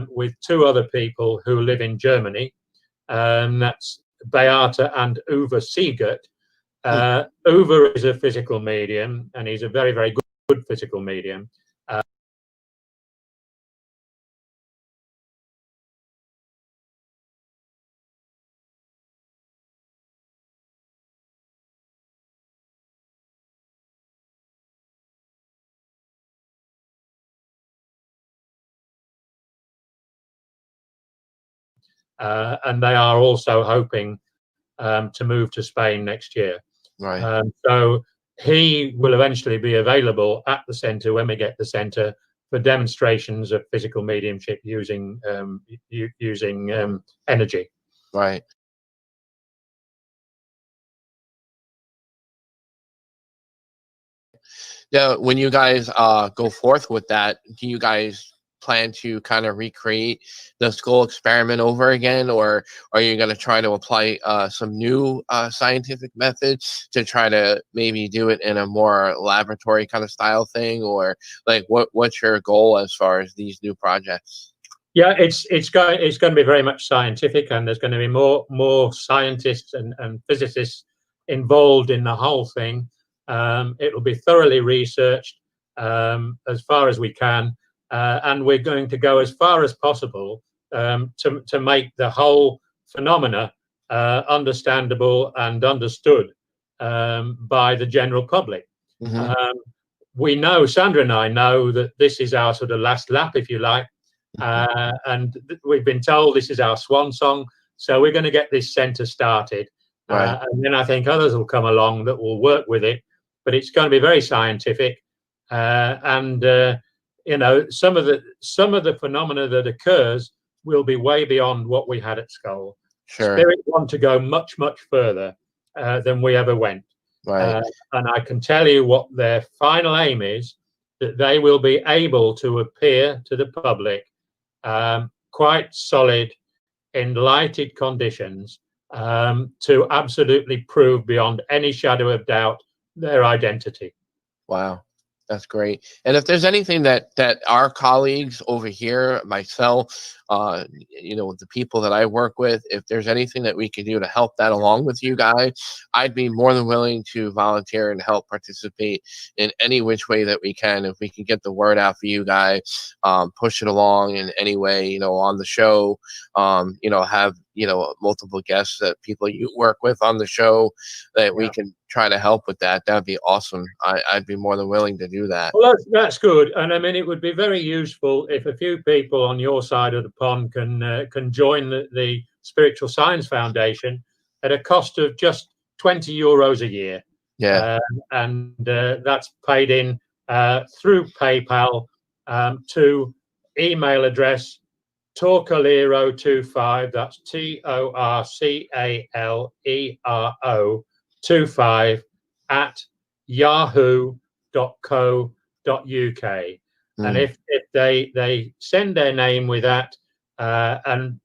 with two other people who live in Germany. That's Beate and Uwe Siegert. Uwe is a physical medium, and he's a very, very good physical medium. And they are also hoping to move to Spain next year. Right. So he will eventually be available at the centre when we get the centre for demonstrations of physical mediumship using energy. Right. Now, when you guys go forth with that, do you guys plan to kind of recreate the skull experiment over again, or are you going to try to apply some new scientific methods to try to maybe do it in a more laboratory kind of style thing, or like what's your goal as far as these new projects? Yeah, it's going to be very much scientific, and there's going to be more scientists and physicists involved in the whole thing. It will be thoroughly researched as far as we can, and we're going to go as far as possible to make the whole phenomena understandable and understood by the general public. Mm-hmm. We know, Sandra and I know, that this is our sort of last lap, if you like. And we've been told this is our swan song, so we're going to get this centre started, Right. and then I think others will come along that will work with it. But it's going to be very scientific, and you know, some of the phenomena that occurs will be way beyond what we had at Skull. Sure. Spirit want to go much further than we ever went, Right. and I can tell you what their final aim is: that they will be able to appear to the public quite solid in lighted conditions to absolutely prove beyond any shadow of doubt their identity. Wow. That's great. And if there's anything that our colleagues over here, myself, you know, the people that I work with, if there's anything that we can do to help that along with you guys, I'd be more than willing to volunteer and help participate in any which way that we can. If we can get the word out for you guys, push it along in any way, you know, on the show, you know, have, you know, multiple guests that people you work with on the show that we can try to help with that. That'd be awesome. I'd be more than willing to do that. Well, that's good, and I mean, it would be very useful if a few people on your side of the pond can join the Spiritual Science Foundation at a cost of just €20 a year. Yeah. And that's paid in through PayPal to email address Torcalero25. That's TORCALERO25 at yahoo.co.uk. And if they send their name with that, and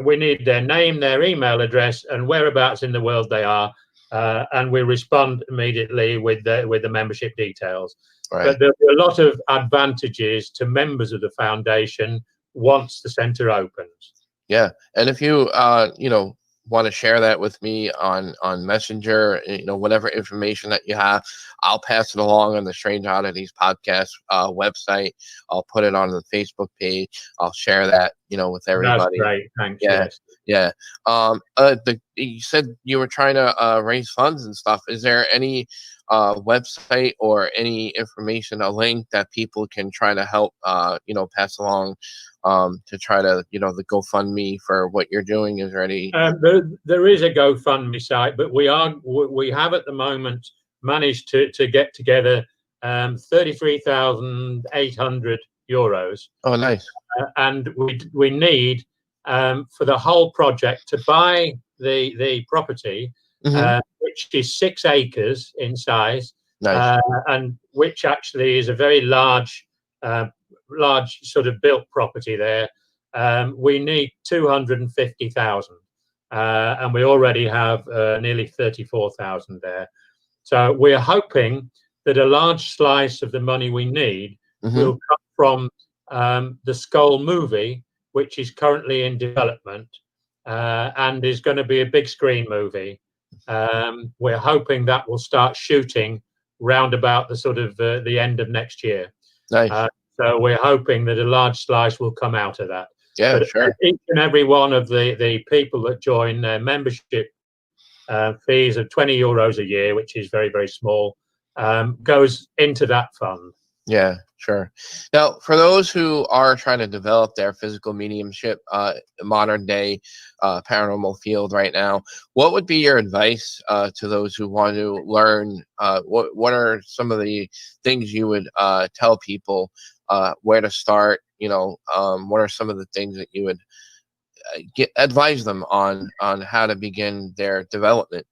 we need their name, their email address, and whereabouts in the world they are, and we respond immediately with the membership details. Right. But there'll be a lot of advantages to members of the foundation once the centre opens. Yeah, and if you you know, want to share that with me on Messenger, you know, whatever information that you have, I'll pass it along on the Strange Oddities Podcast website. I'll put it on the Facebook page. I'll share that, you know, with everybody. That's great. Thanks. Yeah. Yes. Yeah. You said you were trying to raise funds and stuff. Is there any website or any information, a link that people can try to help, you know, pass along to try to, you know, the GoFundMe for what you're doing? Is there any? There is a GoFundMe site, but we have at the moment managed to get together €33,800. Oh, nice. And we need for the whole project to buy the property, which is 6 acres in size, Nice. and which actually is a very large sort of built property there. We need 250,000, and we already have nearly 34,000 there. So we're hoping that a large slice of the money we need will come from the Skull movie, which is currently in development and is going to be a big screen movie. We're hoping that will start shooting round about the sort of the end of next year. Nice. So we're hoping that a large slice will come out of that. Yeah, but sure. Each and every one of the people that join their membership fees of €20 a year, which is very, very small, goes into that fund. Yeah, sure. Now, for those who are trying to develop their physical mediumship, modern day paranormal field right now, what would be your advice to those who want to learn? What are some of the things you would tell people where to start? You know, what are some of the things that you would advise them on how to begin their development?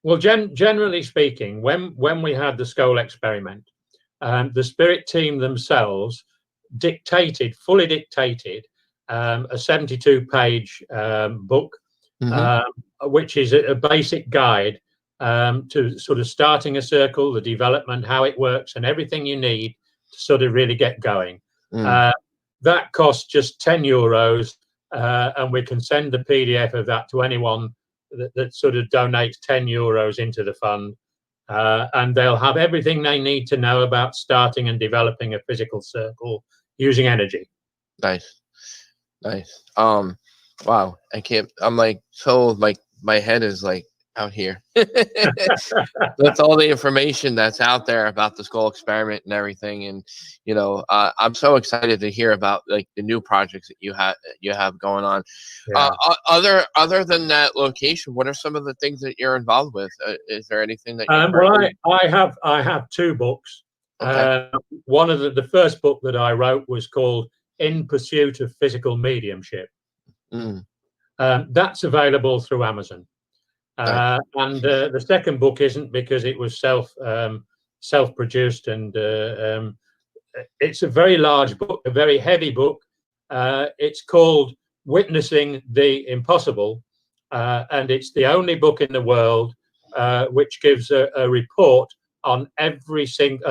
Well, generally speaking, when we had the Skull experiment, the spirit team themselves fully dictated a 72-page book, which is a basic guide to sort of starting a circle, the development, how it works, and everything you need to sort of really get going. That costs just €10, and we can send the PDF of that to anyone that sort of donates €10 into the fund, and they'll have everything they need to know about starting and developing a physical circle using energy. Nice. Wow. I'm like, so like my head is like out here. That's all the information that's out there about the skull experiment and everything. And, I'm so excited to hear about like the new projects that you have going on. Yeah. Other than that location, what are some of the things that you're involved with? Is there anything that well, I have 2 books. Okay. One of the first book that I wrote was called In Pursuit of Physical Mediumship. That's available through Amazon. And the second book isn't, because it was self-produced, and it's a very large book, a very heavy book. It's called Witnessing the Impossible, and it's the only book in the world which gives a report on an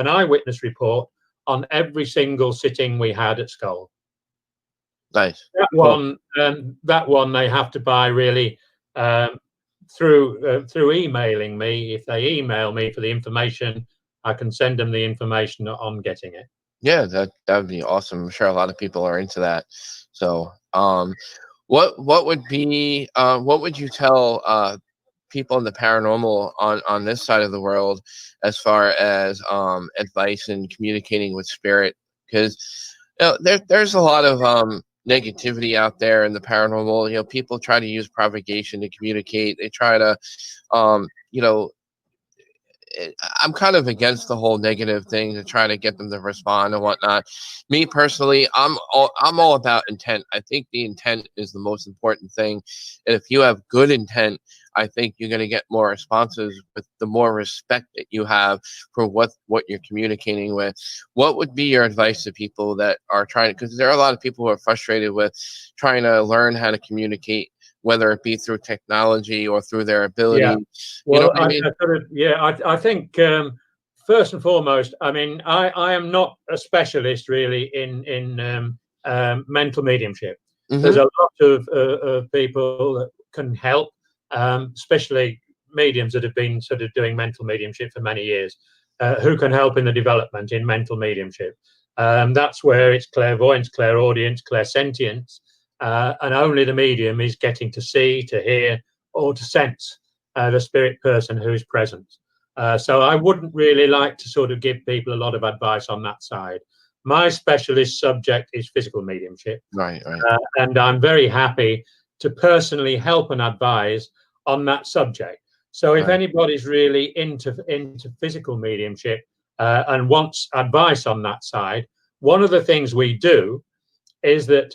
eyewitness report on every single sitting we had at Skull. Nice. That one they have to buy really through emailing me. If they email me for the information, I can send them the information on getting it. Yeah, that would be awesome. I'm sure a lot of people are into that. So, what would you tell people in the paranormal on this side of the world as far as advice in communicating with spirit? Because there's a lot of negativity out there in the paranormal. People try to use propagation to communicate. They try to I'm kind of against the whole negative thing to try to get them to respond and whatnot. Me personally, I'm all about intent. I think the intent is the most important thing, and if you have good intent, I think you're going to get more responses with the more respect that you have for what you're communicating with. What would be your advice to people that are trying, because there are a lot of people who are frustrated with trying to learn how to communicate, whether it be through technology or through their ability. Yeah. Well, I think first and foremost, I mean, I am not a specialist really in mental mediumship. There's a lot of people that can help, especially mediums that have been sort of doing mental mediumship for many years, who can help in the development in mental mediumship. That's where it's clairvoyance, clairaudience, clairsentience. And only the medium is getting to see, to hear, or to sense the spirit person who's present. So I wouldn't really like to sort of give people a lot of advice on that side. My specialist subject is physical mediumship. Right. And I'm very happy to personally help and advise on that subject. So if anybody's really into physical mediumship and wants advice on that side, one of the things we do is that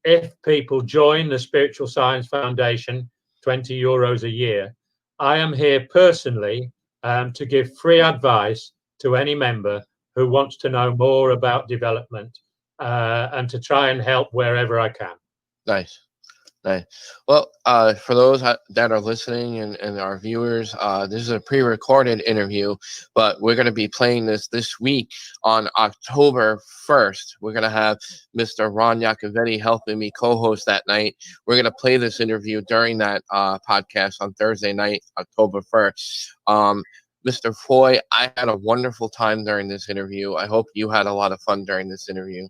if people join the Spiritual Science Foundation, €20 a year, I am here personally to give free advice to any member who wants to know more about development and to try and help wherever I can. Nice. Well, for those that are listening and our viewers, this is a pre-recorded interview, but we're going to be playing this week on October 1st. We're going to have Mr. Ron Yacovetti helping me co-host that night. We're going to play this interview during that podcast on Thursday night, October 1st. Mr. Foy, I had a wonderful time during this interview. I hope you had a lot of fun during this interview.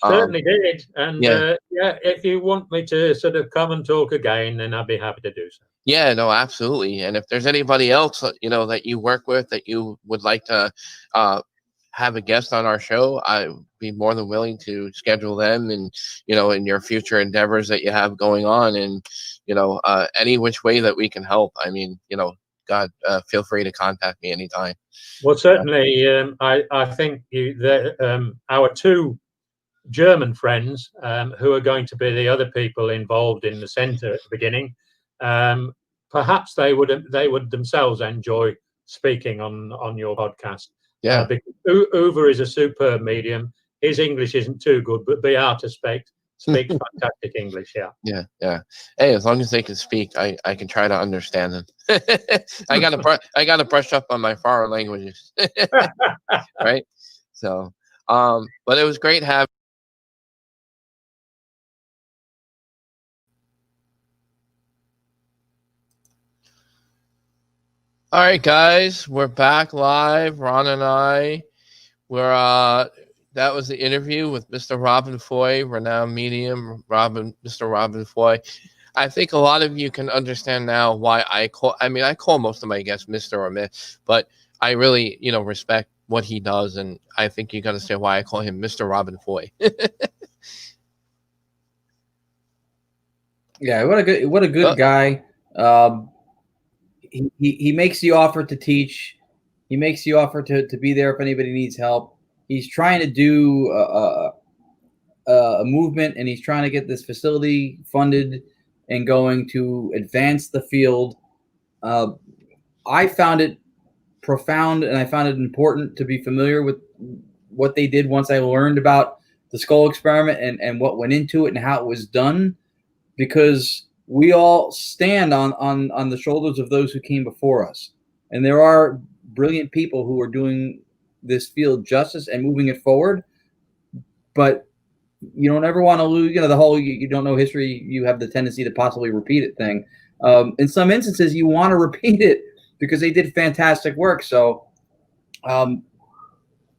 Certainly did. And if you want me to sort of come and talk again, then I'd be happy to do so. Yeah, no, absolutely. And if there's anybody else, that you work with that you would like to have a guest on our show, I'd be more than willing to schedule them and, in your future endeavors that you have going on, and, any which way that we can help. I mean, God, feel free to contact me anytime. Well, certainly, I think our 2 German friends who are going to be the other people involved in the centre at the beginning, perhaps they would themselves enjoy speaking on your podcast. Yeah. Because Uwe is a superb medium. His English isn't too good, but Beata speaks fantastic English. Yeah. Yeah. Yeah. Hey, as long as they can speak, I can try to understand them. I gotta brush up on my foreign languages. Right. So, but it was great having. All right, guys, we're back live. Ron and I, that was the interview with Mr. Robin Foy, renowned medium, Mr. Robin Foy. I think a lot of you can understand now why I call most of my guests Mr. or Miss, but I really, respect what he does, and I think you got to say why I call him Mr. Robin Foy. Yeah, what a good guy. He makes the offer to teach. He makes the offer to be there if anybody needs help. He's trying to do a movement, and he's trying to get this facility funded and going to advance the field. I found it profound, and I found it important to be familiar with what they did once I learned about the skull experiment and what went into it and how it was done, because we all stand on the shoulders of those who came before us. And there are brilliant people who are doing this field justice and moving it forward. But you don't ever want to lose, the whole you don't know history, you have the tendency to possibly repeat it thing. In some instances, you want to repeat it because they did fantastic work. So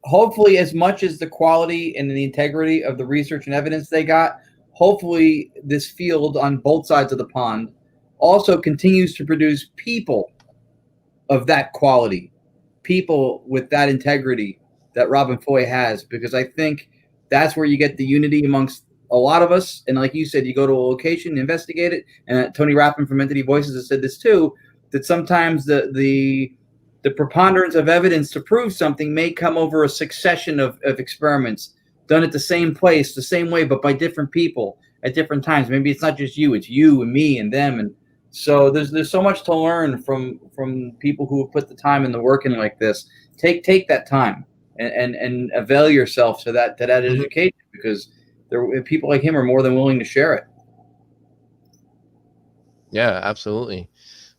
hopefully, as much as the quality and the integrity of the research and evidence they got, hopefully this field on both sides of the pond also continues to produce people of that quality, people with that integrity that Robin Foy has, because I think that's where you get the unity amongst a lot of us. And like you said, you go to a location, investigate it. And Tony Rappin from Entity Voices has said this too, that sometimes the preponderance of evidence to prove something may come over a succession of experiments done at the same place, the same way, but by different people at different times. Maybe it's not just you, it's you and me and them. And so there's so much to learn from people who have put the time and the work in like this. Take that time and avail yourself to that education, because people like him are more than willing to share it. Yeah, absolutely.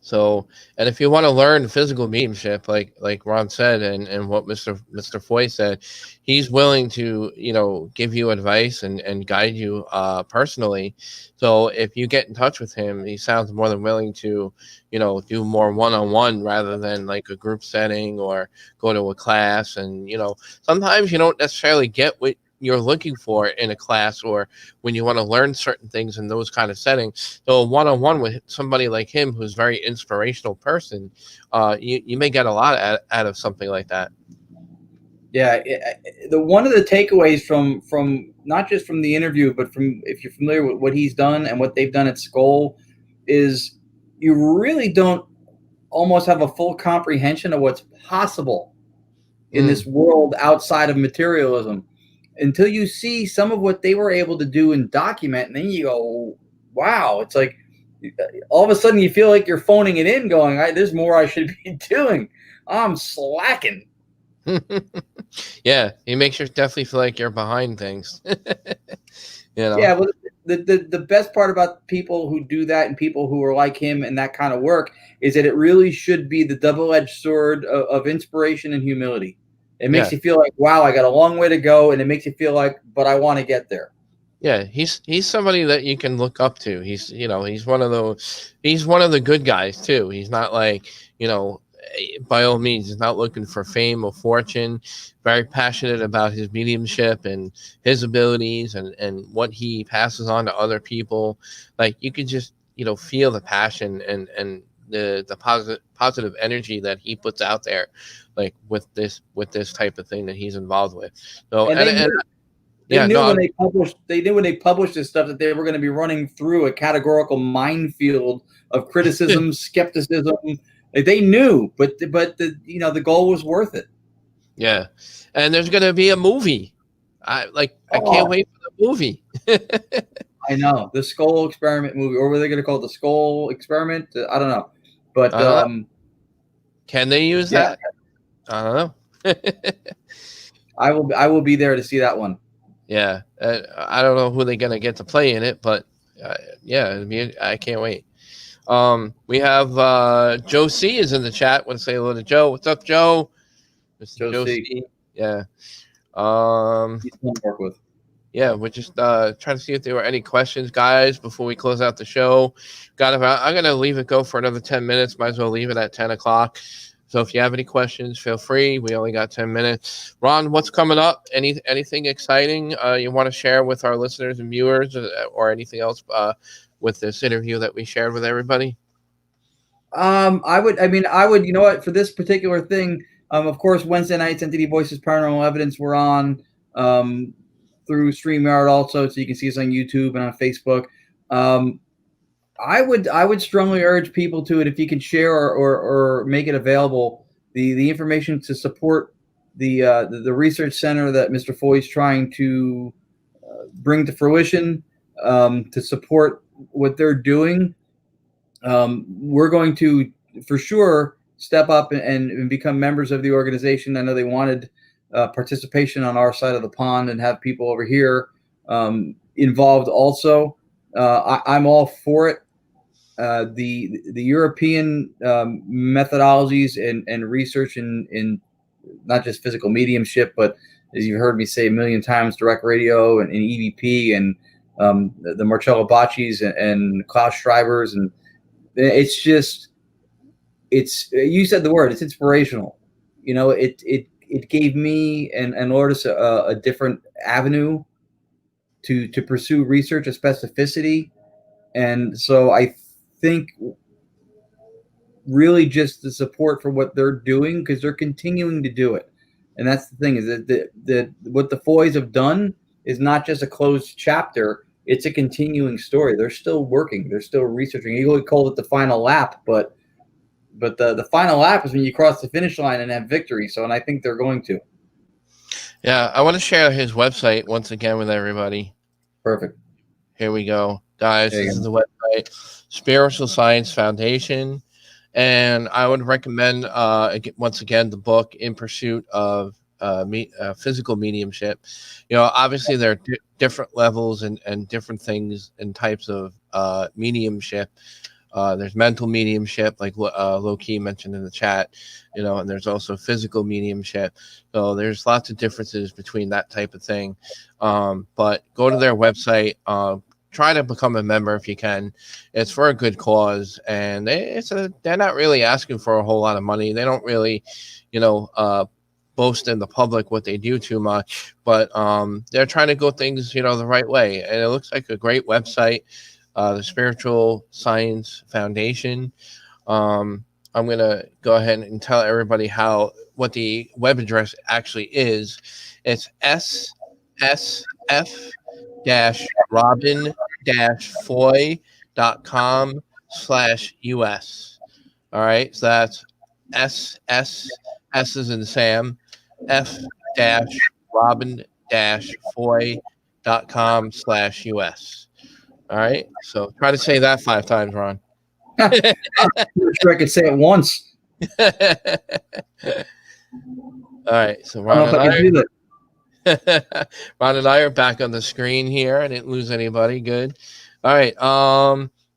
So, and if you want to learn physical mediumship, like Ron said, and what Mr. Foy said, he's willing to, give you advice and guide you personally. So if you get in touch with him, he sounds more than willing to, do more one-on-one rather than like a group setting or go to a class. And, sometimes you don't necessarily get what you're looking for in a class or when you want to learn certain things in those kind of settings. So a one-on-one with somebody like him, who's a very inspirational person, you may get a lot out of something like that. Yeah, one of the takeaways from not just from the interview, but from, if you're familiar with what he's done and what they've done at Skoll, is you really don't almost have a full comprehension of what's possible in this world outside of materialism until you see some of what they were able to do and document, and then you go, wow. It's like all of a sudden you feel like you're phoning it in, going, there's more I should be doing. I'm slacking. Yeah, he makes you definitely feel like you're behind things. Yeah, well, the best part about people who do that and people who are like him and that kind of work is that it really should be the double-edged sword of inspiration and humility. It makes you feel like, wow, I got a long way to go, and it makes you feel like, but I want to get there. Yeah, he's somebody that you can look up to. He's one of the good guys too. He's not like, by all means, he's not looking for fame or fortune. Very passionate about his mediumship and his abilities and what he passes on to other people. Like, you could just, feel the passion and the positive energy that he puts out there, like with this type of thing that he's involved with. So they knew when they published this stuff that they were going to be running through a categorical minefield of criticism, skepticism. They knew, but the goal was worth it. Yeah, and there's going to be a movie. I can't wait for the movie. I know, the Skoll Experiment movie, or were they going to call it the Skoll Experiment? I don't know, but can they use that? I don't know. I will be there to see that one. Yeah, I don't know who they're gonna get to play in it, but yeah, I can't wait. We have Joe C is in the chat. Want to say hello to Joe? What's up, Joe? Mr. Joe C. Yeah. He's fun to work with. Yeah, we're just trying to see if there were any questions, guys, before we close out the show. I'm gonna leave it go for another 10 minutes. Might as well leave it at 10 o'clock. So if you have any questions, feel free. We only got 10 minutes. Ron, what's coming up? Anything exciting you want to share with our listeners and viewers, or anything else with this interview that we shared with everybody? I would, you know what, for this particular thing, of course, Wednesday nights, Entity Voices Paranormal Evidence, we're on through StreamYard also, so you can see us on YouTube and on Facebook. I would strongly urge people to it, if you can share or make it available, the information to support the research center that Mr. Foy's trying to bring to fruition, to support what they're doing. We're going to, for sure, step up and become members of the organization. I know they wanted participation on our side of the pond and have people over here involved also. I'm all for it. The European methodologies and research in not just physical mediumship, but as you've heard me say a million times, direct radio and EVP and the Marcello Baccis and Klaus Schreibers, and it's you said the word, it's inspirational. You know, it gave me and Lourdes a different avenue to pursue research of specificity. And so I think really just the support for what they're doing, because they're continuing to do it. And that's the thing, is that what the Foys have done is not just a closed chapter. It's a continuing story. They're still working. They're still researching. You would call it the final lap, but the final lap is when you cross the finish line and have victory. So, and I think they're going to. Yeah, I want to share his website once again with everybody. Perfect. Here we go, guys. This is the website, Spiritual Science Foundation, and I would recommend once again the book In Pursuit of Physical Mediumship. You know, obviously there are different levels and different things and types of mediumship. There's mental mediumship, like Low Key mentioned in the chat, you know, and there's also physical mediumship. So there's lots of differences between that type of thing. But go to their website, try to become a member if you can. It's for a good cause, and they're not really asking for a whole lot of money. They don't really, you know, boast in the public what they do too much, but they're trying to go things, you know, the right way. And it looks like a great website, the Spiritual Science Foundation. I'm going to go ahead and tell everybody what the web address actually is. It's ssf-robin-foy.com/US. All right. So that's S is in Sam, f-robin-foy.com/US. All right. So try to say that 5 times, Ron. I'm sure I could say it once. All right. So Ron and I are back on the screen here. I didn't lose anybody. Good. All right.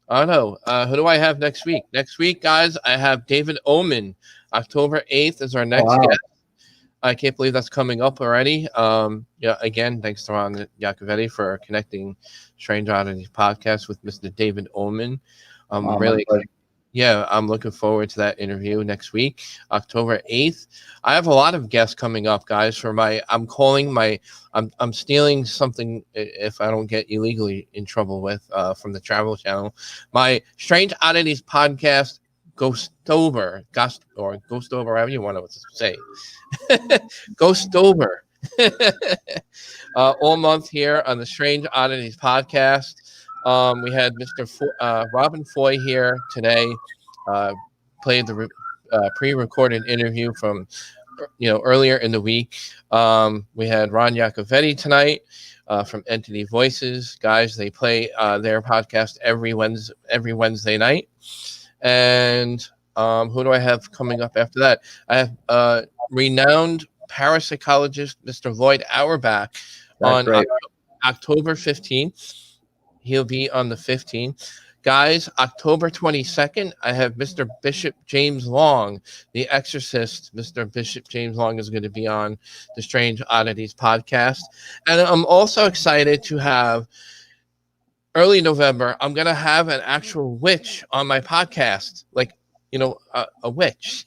I don't know. Who do I have next week? Next week, guys, I have David Oman. October 8th is our next guest. I can't believe that's coming up already. Yeah, again, thanks to Ron Yacovetti for connecting Strange Oddities Podcast with Mr. David Oman. I'm looking forward to that interview next week, October 8th. I have a lot of guests coming up, guys, I'm stealing something, if I don't get illegally in trouble with, from the Travel Channel. My Strange Oddities Podcast, Ghostover, however you want to say. Ghostover. All month here on the Strange Oddities Podcast. We had Mr. Robin Foy here today. Played the pre-recorded interview from earlier in the week. We had Ron Yacovetti tonight from Entity Voices. Guys, they play their podcast every Wednesday night. And who do I have coming up after that? I have renowned parapsychologist, Mr. Lloyd Auerbach, That's on right. October 15th. He'll be on the 15th. Guys, October 22nd, I have Mr. Bishop James Long, the exorcist. Mr. Bishop James Long is going to be on the Strange Oddities podcast. And I'm also excited to have early November, I'm going to have an actual witch on my podcast, like, a witch.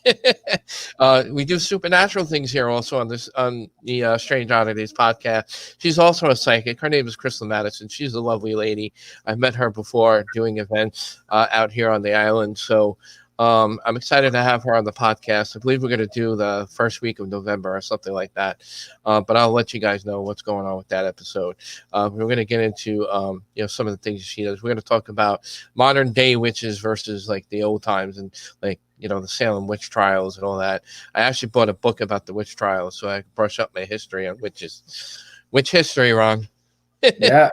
We do supernatural things here also on the Strange Oddities podcast. She's also a psychic. Her name is Crystal Madison. She's a lovely lady. I've met her before doing events out here on the island. So I'm excited to have her on the podcast. I believe we're going to do the first week of November or something like that. But I'll let you guys know what's going on with that episode. We're going to get into some of the things she does. We're going to talk about modern day witches versus like the old times, and like the Salem witch trials and all that. I actually bought a book about the witch trials so I can brush up my history on witches. Witch history, Ron. Yeah.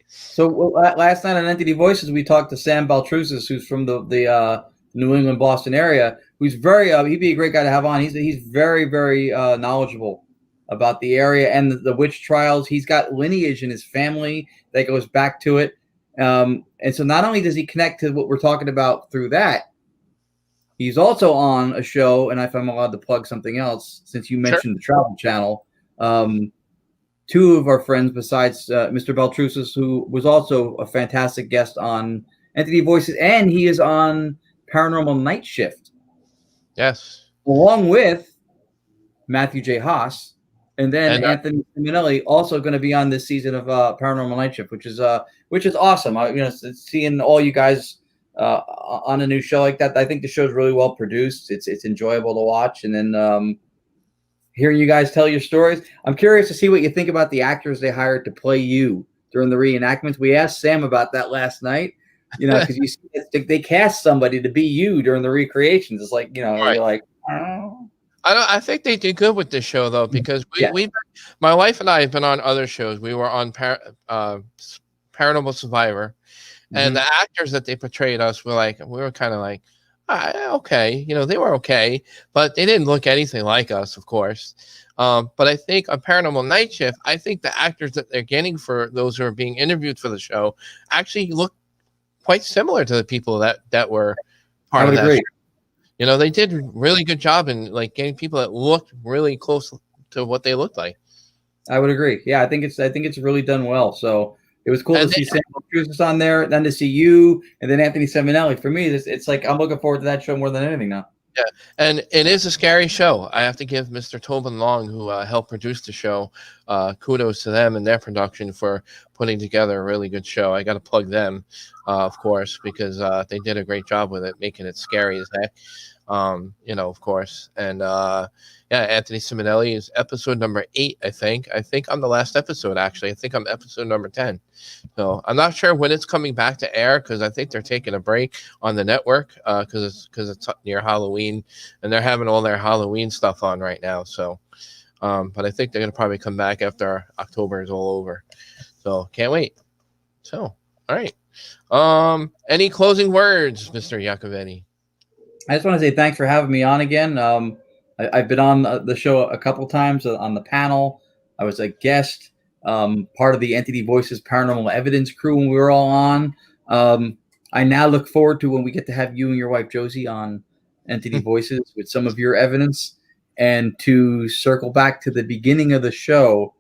So last night on Entity Voices, we talked to Sam Baltrusis, who's from the New England, Boston area, who's very, he'd be a great guy to have on. He's very, very knowledgeable about the area and the witch trials. He's got lineage in his family that goes back to it. And so not only does he connect to what we're talking about through that, he's also on a show, and if I'm allowed to plug something else, since you mentioned the Travel Channel, two of our friends besides Mr. Baltrusis, who was also a fantastic guest on Entity Voices, and he is on Paranormal Night Shift. Yes. Along with Matthew J. Haas, and then Anthony Simonelli also going to be on this season of Paranormal Night Shift, which is awesome. Seeing all you guys on a new show like that, I think the show's really well produced. It's enjoyable to watch, and then hearing you guys tell your stories. I'm curious to see what you think about the actors they hired to play you during the reenactments. We asked Sam about that last night. Because you see, they cast somebody to be you during the recreations. It's like, right. You're like, oh. I think they did good with this show though, because my wife and I have been on other shows. We were on Paranormal Survivor, and the actors that they portrayed us we were kind of like, okay, they were okay, but they didn't look anything like us, of course. But I think on Paranormal Night Shift, I think the actors that they're getting for those who are being interviewed for the show actually look quite similar to the people that were part of that show. They did a really good job in like getting people that looked really close to what they looked like. I would agree. Yeah, I think it's really done well. So it was cool to see Sam Baltrusis on there, then to see you, and then Anthony Simonelli. For me, it's like I'm looking forward to that show more than anything now. Yeah, and it is a scary show. I have to give Mr. Tobin Long, who helped produce the show, kudos to them and their production for putting together a really good show. I got to plug them, of course, because they did a great job with it, making it scary as heck. Of course. And Anthony Simonelli is episode number 8, I think. I think I'm the last episode, actually. I think I'm episode number 10. So I'm not sure when it's coming back to air, because I think they're taking a break on the network because it's near Halloween, and they're having all their Halloween stuff on right now. So, but I think they're going to probably come back after October is all over. So can't wait. So, all right. Any closing words, Mr. Yacovetti? I just want to say thanks for having me on again. I've been on the show a couple times on the panel. I was a guest, part of the Entity Voices Paranormal Evidence crew when we were all on. I now look forward to when we get to have you and your wife Josie on Entity Voices with some of your evidence. And to circle back to the beginning of the show,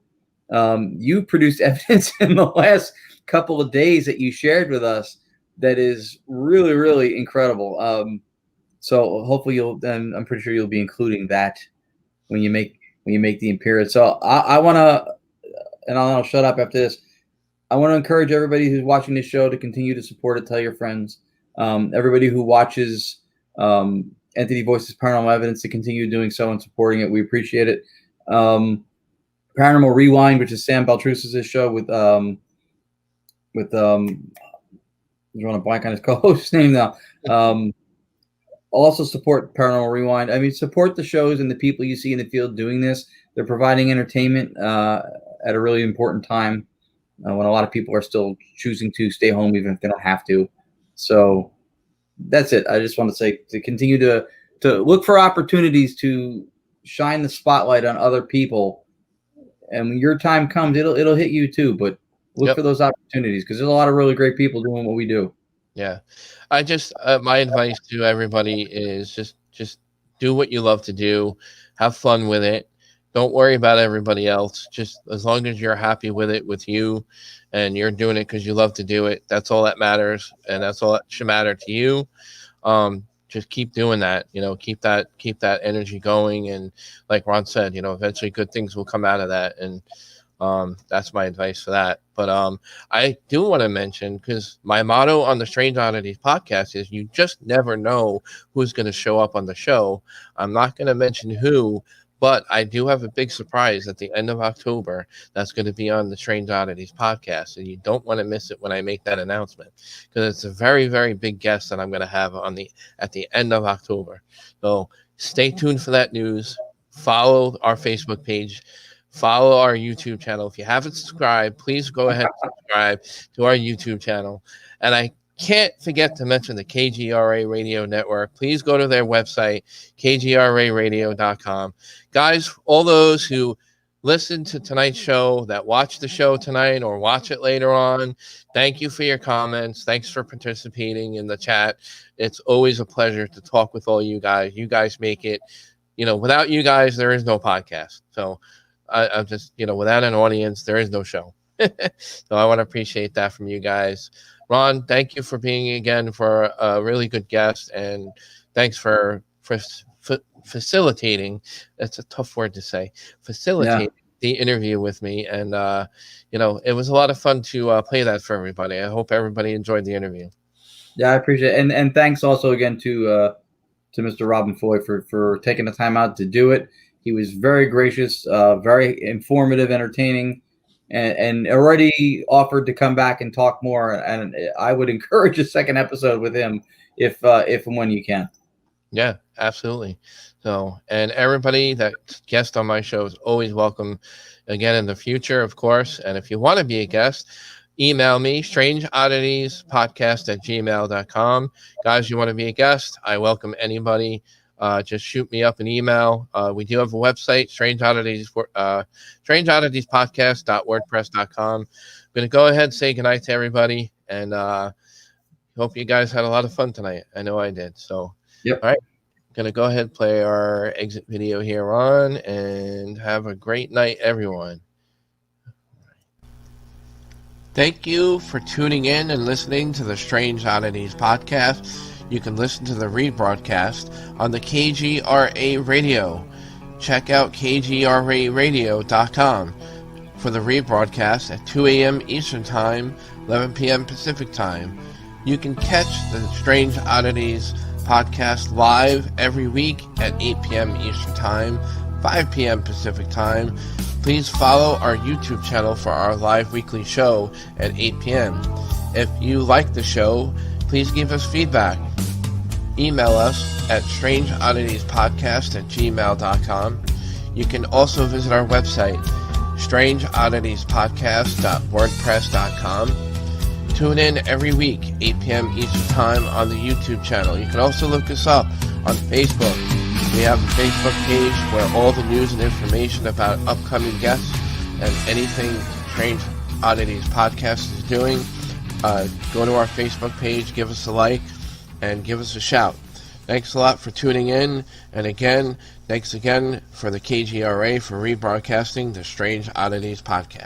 you produced evidence in the last couple of days that you shared with us that is really, really incredible. So hopefully I'm pretty sure you'll be including that when you make the appearance. So I want to, and I'll shut up after this. I want to encourage everybody who's watching this show to continue to support it. Tell your friends. Everybody who watches Entity Voices Paranormal Evidence to continue doing so and supporting it. We appreciate it. Paranormal Rewind, which is Sam Baltrusis' show with I'm drawing a blank on his co-host's name now. Also support Paranormal Rewind. I mean, support the shows and the people you see in the field doing this. They're providing entertainment at a really important time when a lot of people are still choosing to stay home even if they don't have to. So that's it. I just want to say to continue to look for opportunities to shine the spotlight on other people, and when your time comes, it'll hit you too. But look for those opportunities, because there's a lot of really great people doing what we do. Yeah, I just my advice to everybody is just do what you love to do, have fun with it. Don't worry about everybody else. Just as long as you're happy with it, with you, and you're doing it because you love to do it. That's all that matters, and that's all that should matter to you. Just keep doing that. Keep that energy going, and like Ron said, eventually good things will come out of that, and that's my advice for that. But I do want to mention, because my motto on the Strange Oddities podcast is you just never know who's going to show up on the show. I'm not going to mention who, but I do have a big surprise at the end of October that's going to be on the Strange Oddities podcast, and you don't want to miss it when I make that announcement, because it's a very, very big guest that I'm going to have at the end of October. So stay tuned for that news. Follow our Facebook page. Follow our YouTube channel. If you haven't subscribed, please go ahead and subscribe to our YouTube channel. And I can't forget to mention the KGRA Radio Network. Please go to their website, kgraradio.com. Guys, all those who listen to tonight's show, that watch the show tonight or watch it later on, thank you for your comments. Thanks for participating in the chat. It's always a pleasure to talk with all you guys. You guys make it, without you guys, there is no podcast. So I'm just, without an audience, there is no show. So I want to appreciate that from you guys. Ron, thank you for being again for a really good guest, and thanks for facilitating. That's a tough word to say. Facilitating the interview with me, and it was a lot of fun to play that for everybody. I hope everybody enjoyed the interview. Yeah, I appreciate it, and thanks also again to Mr. Robin Foy for taking the time out to do it. He was very gracious, very informative, entertaining. And already offered to come back and talk more. And I would encourage a second episode with him if and when you can. Yeah, absolutely. So, and everybody that's guest on my show is always welcome again in the future, of course. And if you want to be a guest, email me, strangeodditiespodcast@gmail.com. Guys, you want to be a guest? I welcome anybody. Just shoot me up an email. We do have a website, strangeodditiespodcast.wordpress.com. I'm going to go ahead and say goodnight to everybody, and hope you guys had a lot of fun tonight. I know I did. So, Yep. All right. Going to go ahead and play our exit video here on, and have a great night, everyone. Thank you for tuning in and listening to the Strange Oddities Podcast. You can listen to the rebroadcast on the KGRA Radio. Check out kgraradio.com for the rebroadcast at 2 a.m. Eastern Time, 11 p.m. Pacific Time. You can catch the Strange Oddities Podcast live every week at 8 p.m. Eastern Time, 5 p.m. Pacific Time. Please follow our YouTube channel for our live weekly show at 8 p.m. If you like the show, please give us feedback. Email us at strangeodditiespodcast@gmail.com. You can also visit our website, strangeodditiespodcast.wordpress.com. Tune in every week, 8 p.m. Eastern Time on the YouTube channel. You can also look us up on Facebook. We have a Facebook page where all the news and information about upcoming guests and anything Strange Oddities Podcast is doing. Go to our Facebook page, give us a like, and give us a shout. Thanks a lot for tuning in. And again, thanks again for the KGRA for rebroadcasting the Strange Oddities Podcast.